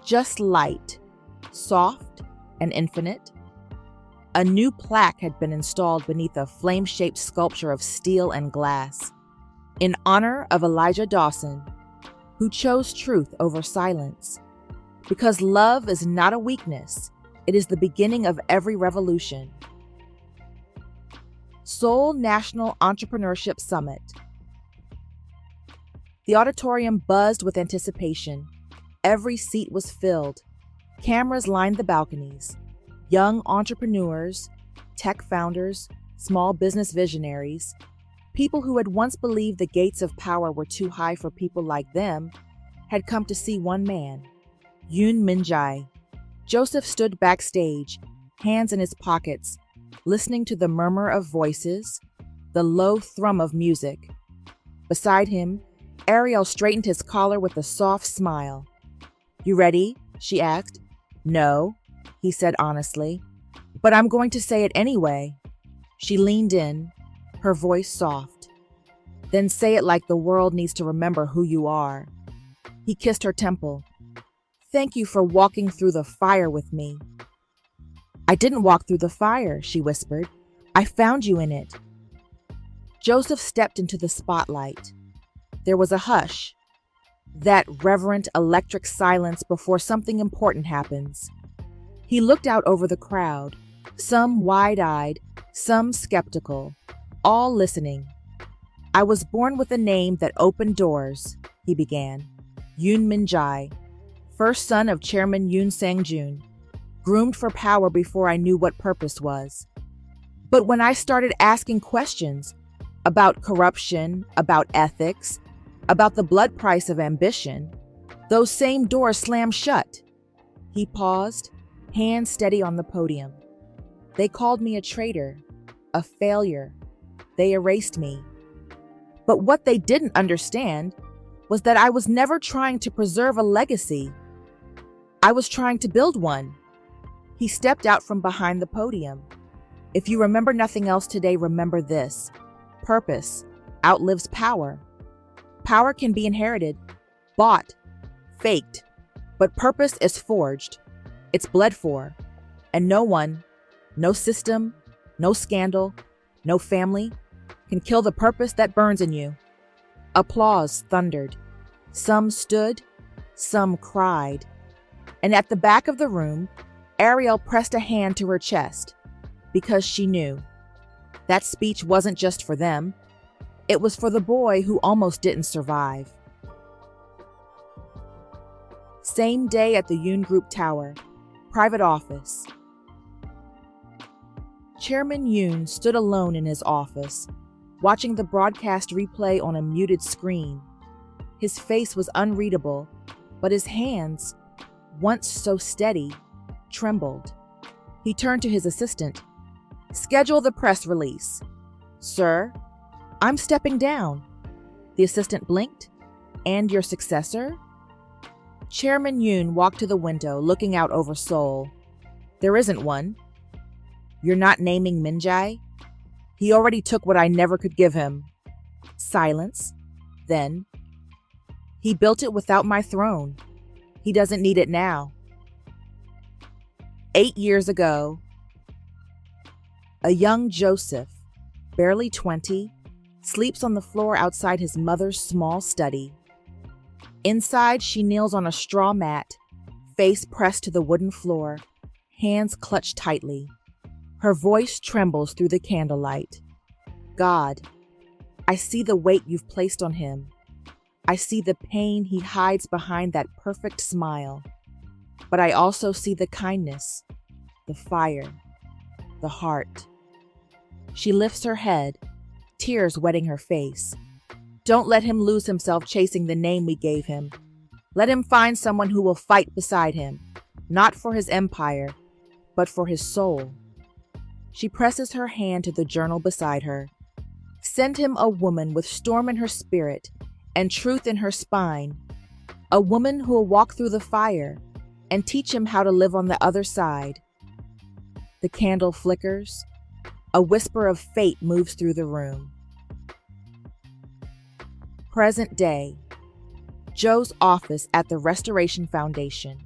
just light, soft and infinite. A new plaque had been installed beneath a flame-shaped sculpture of steel and glass, in honor of Arielle Dawson, who chose truth over silence. Because love is not a weakness, it is the beginning of every revolution. Seoul National Entrepreneurship Summit. The auditorium buzzed with anticipation. Every seat was filled. Cameras lined the balconies. Young entrepreneurs, tech founders, small business visionaries, people who had once believed the gates of power were too high for people like them, had come to see one man, Yoon Min-jae. Joseph stood backstage, hands in his pockets, listening to the murmur of voices, the low thrum of music. Beside him, Arielle straightened his collar with a soft smile. "You ready?" she asked. "No," he said honestly, "but I'm going to say it anyway." She leaned in, her voice soft. "Then say it like the world needs to remember who you are." He kissed her temple. "Thank you for walking through the fire with me." "I didn't walk through the fire," she whispered. "I found you in it." Joseph stepped into the spotlight. There was a hush, that reverent electric silence before something important happens. He looked out over the crowd, some wide-eyed, some skeptical, all listening. "I was born with a name that opened doors," he began. "Yoon Min-jae, first son of Chairman Yoon Sang-joon, groomed for power before I knew what purpose was. But when I started asking questions about corruption, about ethics, about the blood price of ambition, those same doors slammed shut." He paused, hands steady on the podium. "They called me a traitor, a failure. They erased me. But what they didn't understand was that I was never trying to preserve a legacy. I was trying to build one." He stepped out from behind the podium. "If you remember nothing else today, remember this. Purpose outlives power. Power can be inherited, bought, faked, but purpose is forged. It's bled for. And no one, no system, no scandal, no family can kill the purpose that burns in you." Applause thundered. Some stood, some cried. And at the back of the room, Arielle pressed a hand to her chest, because she knew that speech wasn't just for them. It was for the boy who almost didn't survive. Same day at the Yoon Group Tower, private office. Chairman Yoon stood alone in his office, watching the broadcast replay on a muted screen. His face was unreadable, but his hands, once so steady, trembled. He turned to his assistant. "Schedule the press release." "Sir, I'm stepping down." The assistant blinked. "And your successor?" Chairman Yoon walked to the window, looking out over Seoul. "There isn't one." "You're not naming Min-jae?" "He already took what I never could give him." Silence. Then, "He built it without my throne. He doesn't need it now." 8 years ago, a young Joseph, barely 20, sleeps on the floor outside his mother's small study. Inside, she kneels on a straw mat, face pressed to the wooden floor, hands clutched tightly. Her voice trembles through the candlelight. "God, I see the weight you've placed on him. I see the pain he hides behind that perfect smile. But I also see the kindness, the fire, the heart." She lifts her head, tears wetting her face. "Don't let him lose himself chasing the name we gave him. Let him find someone who will fight beside him, not for his empire, but for his soul." She presses her hand to the journal beside her. "Send him a woman with storm in her spirit and truth in her spine, a woman who will walk through the fire and teach him how to live on the other side." The candle flickers. A whisper of fate moves through the room. Present day. Joe's office at the Restoration Foundation.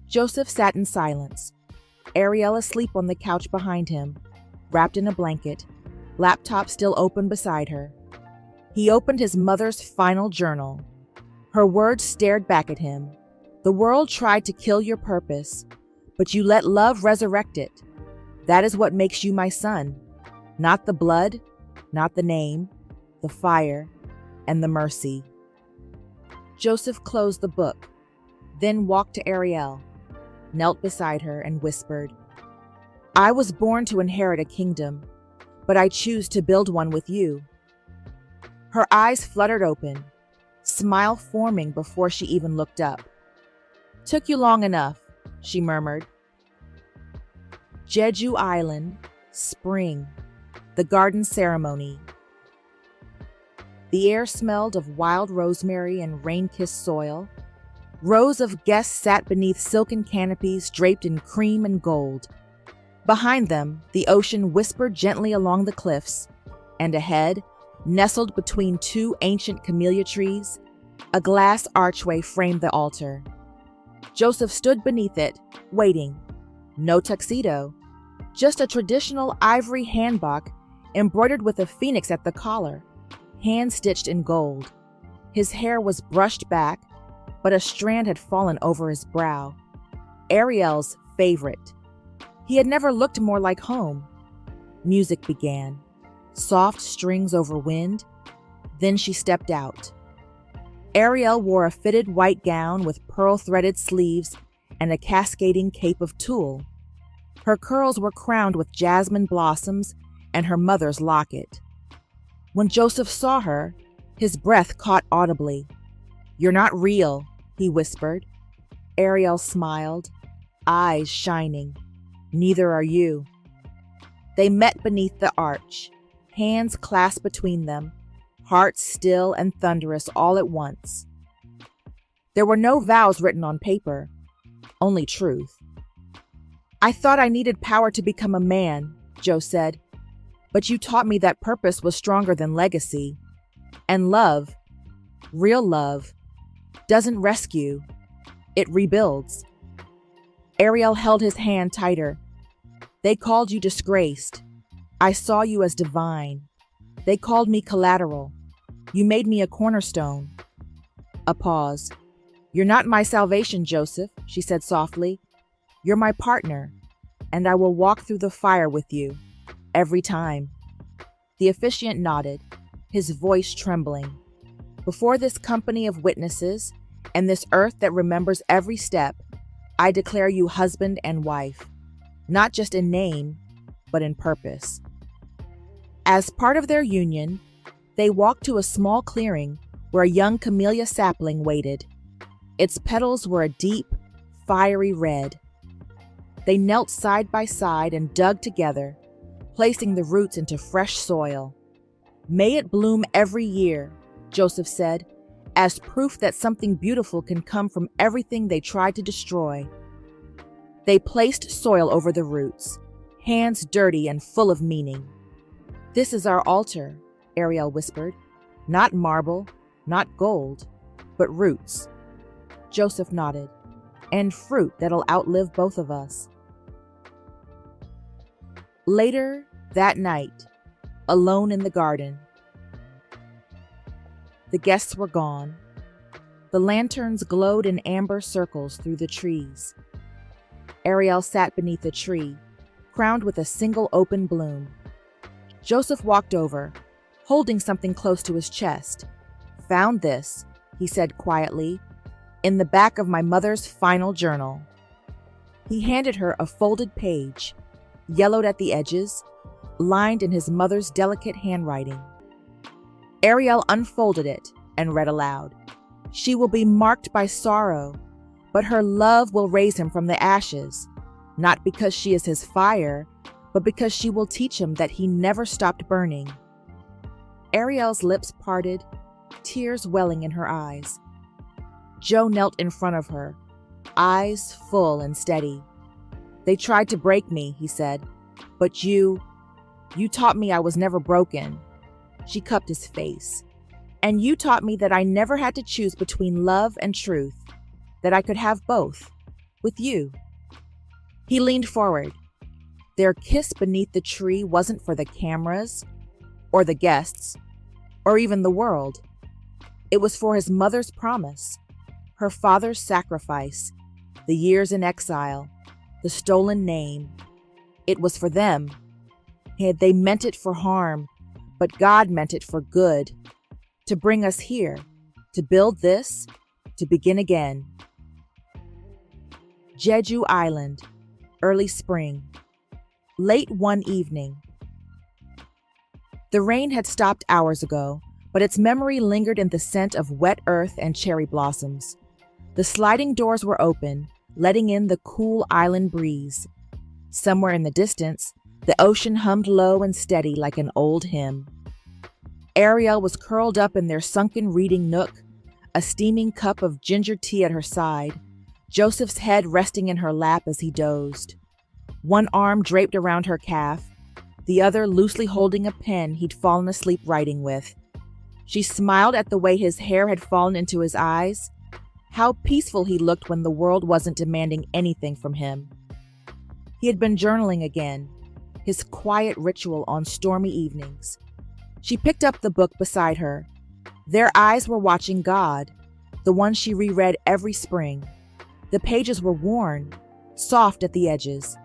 Joseph sat in silence, Arielle asleep on the couch behind him, wrapped in a blanket, laptop still open beside her. He opened his mother's final journal. Her words stared back at him. The world tried to kill your purpose, but you let love resurrect it. That is what makes you my son. Not the blood, not the name, the fire, and the mercy. Joseph closed the book, then walked to Arielle, knelt beside her, and whispered, I was born to inherit a kingdom, but I choose to build one with you. Her eyes fluttered open, smile forming before she even looked up. Took you long enough, she murmured. Jeju Island, spring, the garden ceremony. The air smelled of wild rosemary and rain-kissed soil. Rows of guests sat beneath silken canopies draped in cream and gold. Behind them, the ocean whispered gently along the cliffs, and ahead, nestled between two ancient camellia trees, a glass archway framed the altar. Joseph stood beneath it, waiting. No tuxedo, just a traditional ivory hanbok embroidered with a phoenix at the collar, hand-stitched in gold. His hair was brushed back, but a strand had fallen over his brow. Arielle's favorite. He had never looked more like home. Music began, soft strings over wind. Then she stepped out. Arielle wore a fitted white gown with pearl-threaded sleeves and a cascading cape of tulle. Her curls were crowned with jasmine blossoms and her mother's locket. When Joseph saw her, his breath caught audibly. You're not real, he whispered. Arielle smiled, eyes shining. Neither are you. They met beneath the arch, hands clasped between them, hearts still and thunderous all at once. There were no vows written on paper, only truth. I thought I needed power to become a man, Joe said, but you taught me that purpose was stronger than legacy. And love, real love, doesn't rescue, it rebuilds. Arielle held his hand tighter. They called you disgraced. I saw you as divine. They called me collateral. You made me a cornerstone. A pause. You're not my salvation, Joseph, she said softly. You're my partner, and I will walk through the fire with you, every time. The officiant nodded, his voice trembling. Before this company of witnesses, and this earth that remembers every step, I declare you husband and wife, not just in name, but in purpose. As part of their union, they walked to a small clearing where a young camellia sapling waited. Its petals were a deep, fiery red. They knelt side by side and dug together, placing the roots into fresh soil. May it bloom every year, Joseph said, as proof that something beautiful can come from everything they tried to destroy. They placed soil over the roots, hands dirty and full of meaning. This is our altar, Arielle whispered. Not marble, not gold, but roots. Joseph nodded. And fruit that'll outlive both of us. Later that night, alone in the garden. The guests were gone. The lanterns glowed in amber circles through the trees. Arielle sat beneath a tree, crowned with a single open bloom. Joseph walked over, holding something close to his chest. Found this, he said quietly, in the back of my mother's final journal. He handed her a folded page, yellowed at the edges, lined in his mother's delicate handwriting. Arielle unfolded it and read aloud. She will be marked by sorrow, but her love will raise him from the ashes, not because she is his fire, but because she will teach him that he never stopped burning. Arielle's lips parted, tears welling in her eyes. Joe knelt in front of her, eyes full and steady. They tried to break me, he said, but you taught me I was never broken. She cupped his face. And you taught me that I never had to choose between love and truth, that I could have both, with you. He leaned forward. Their kiss beneath the tree wasn't for the cameras, or the guests, or even the world. It was for his mother's promise, her father's sacrifice, the years in exile, the stolen name. It was for them. They meant it for harm, but God meant it for good, to bring us here, to build this, to begin again. Jeju Island, early spring. Late one evening. The rain had stopped hours ago, but its memory lingered in the scent of wet earth and cherry blossoms. The sliding doors were open, letting in the cool island breeze. Somewhere in the distance, the ocean hummed low and steady like an old hymn. Arielle was curled up in their sunken reading nook, a steaming cup of ginger tea at her side, Joseph's head resting in her lap as he dozed. One arm draped around her calf, the other loosely holding a pen he'd fallen asleep writing with. She smiled at the way his hair had fallen into his eyes. How peaceful he looked when the world wasn't demanding anything from him. He had been journaling again, his quiet ritual on stormy evenings. She picked up the book beside her. Their eyes were watching God, the one she reread every spring. The pages were worn, soft at the edges,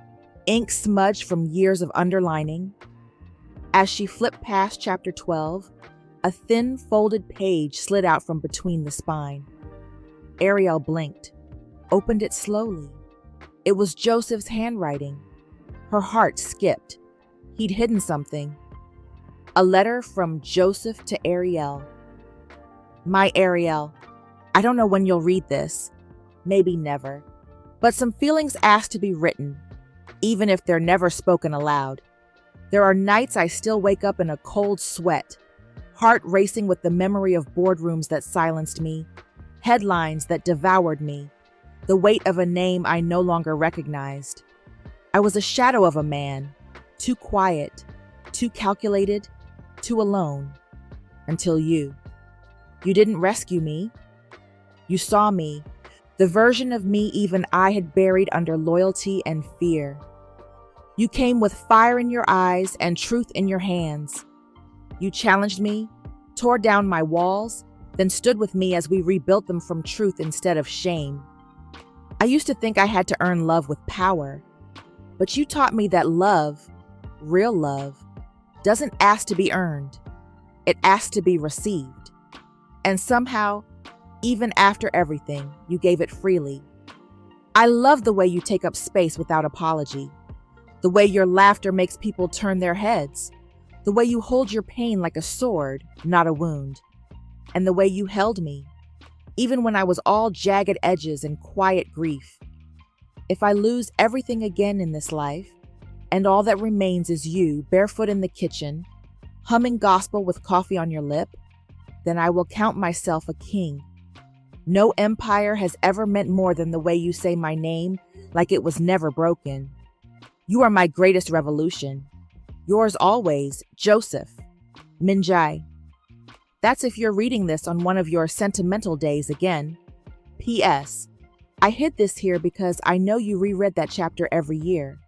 ink smudged from years of underlining. As she flipped past chapter 12, a thin folded page slid out from between the spine. Arielle blinked, opened it slowly. It was Joseph's handwriting. Her heart skipped. He'd hidden something. A letter from Joseph to Arielle. My Arielle, I don't know when you'll read this. Maybe never. But some feelings ask to be written, even if they're never spoken aloud. There are nights I still wake up in a cold sweat, heart racing with the memory of boardrooms that silenced me, headlines that devoured me, the weight of a name I no longer recognized. I was a shadow of a man, too quiet, too calculated, too alone, until you. You didn't rescue me. You saw me, the version of me even I had buried under loyalty and fear. You came with fire in your eyes and truth in your hands. You challenged me, tore down my walls, then stood with me as we rebuilt them from truth instead of shame. I used to think I had to earn love with power, but you taught me that love, real love, doesn't ask to be earned. It asks to be received. And somehow, even after everything, you gave it freely. I love the way you take up space without apology. The way your laughter makes people turn their heads. The way you hold your pain like a sword, not a wound. And the way you held me, even when I was all jagged edges and quiet grief. If I lose everything again in this life, and all that remains is you, barefoot in the kitchen, humming gospel with coffee on your lip, then I will count myself a king. No empire has ever meant more than the way you say my name like it was never broken. You are my greatest revolution. Yours always, Joseph. Min-jae. That's if you're reading this on one of your sentimental days again. P.S. I hid this here because I know you reread that chapter every year.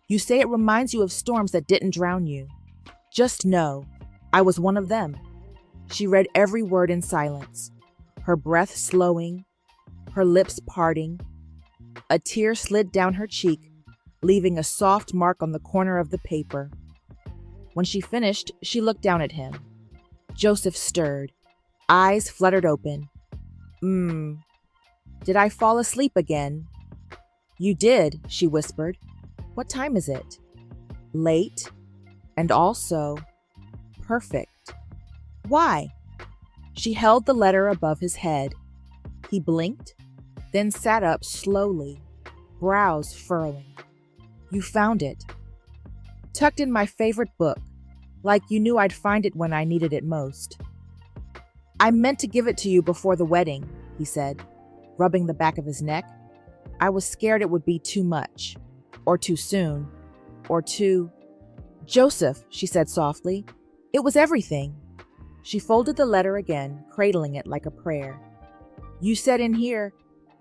You say it reminds you of storms that didn't drown you. Just know, I was one of them. She read every word in silence, her breath slowing, her lips parting. A tear slid down her cheek, leaving a soft mark on the corner of the paper. When she finished, she looked down at him. Joseph stirred, eyes fluttered open. Did I fall asleep again? You did, she whispered. What time is it? Late, and also perfect. Why? She held the letter above his head. He blinked, then sat up slowly, brows furrowing. You found it. Tucked in my favorite book, like you knew I'd find it when I needed it most. I meant to give it to you before the wedding, he said, rubbing the back of his neck. I was scared it would be too much, or too soon, or too... Joseph, she said softly, it was everything. She folded the letter again, cradling it like a prayer. You said in here,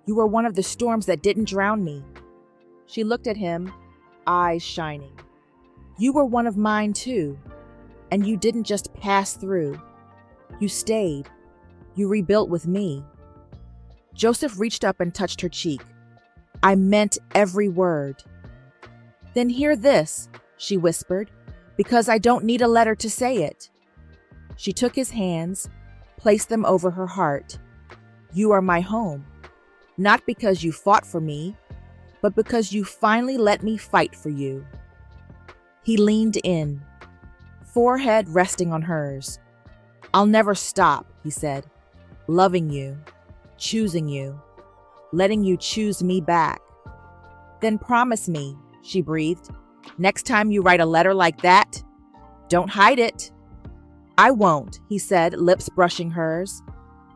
you were one of the storms that didn't drown me. She looked at him, eyes shining. You were one of mine too, and you didn't just pass through. You stayed. You rebuilt with me. Joseph reached up and touched her cheek. I meant every word. Then hear this, she whispered, because I don't need a letter to say it. She took his hands, placed them over her heart. You are my home, not because you fought for me, but because you finally let me fight for you. He leaned in, forehead resting on hers. I'll never stop, he said, loving you, choosing you, letting you choose me back. Then promise me, she breathed, next time you write a letter like that, don't hide it. I won't, he said, lips brushing hers,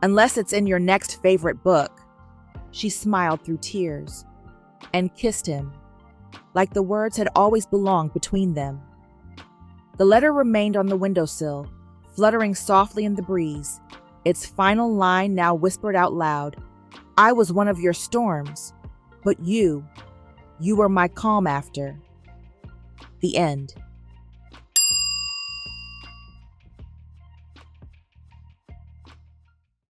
unless it's in your next favorite book. She smiled through tears and kissed him, like the words had always belonged between them. The letter remained on the windowsill, fluttering softly in the breeze, its final line now whispered out loud. I was one of your storms, but you were my calm after. The end.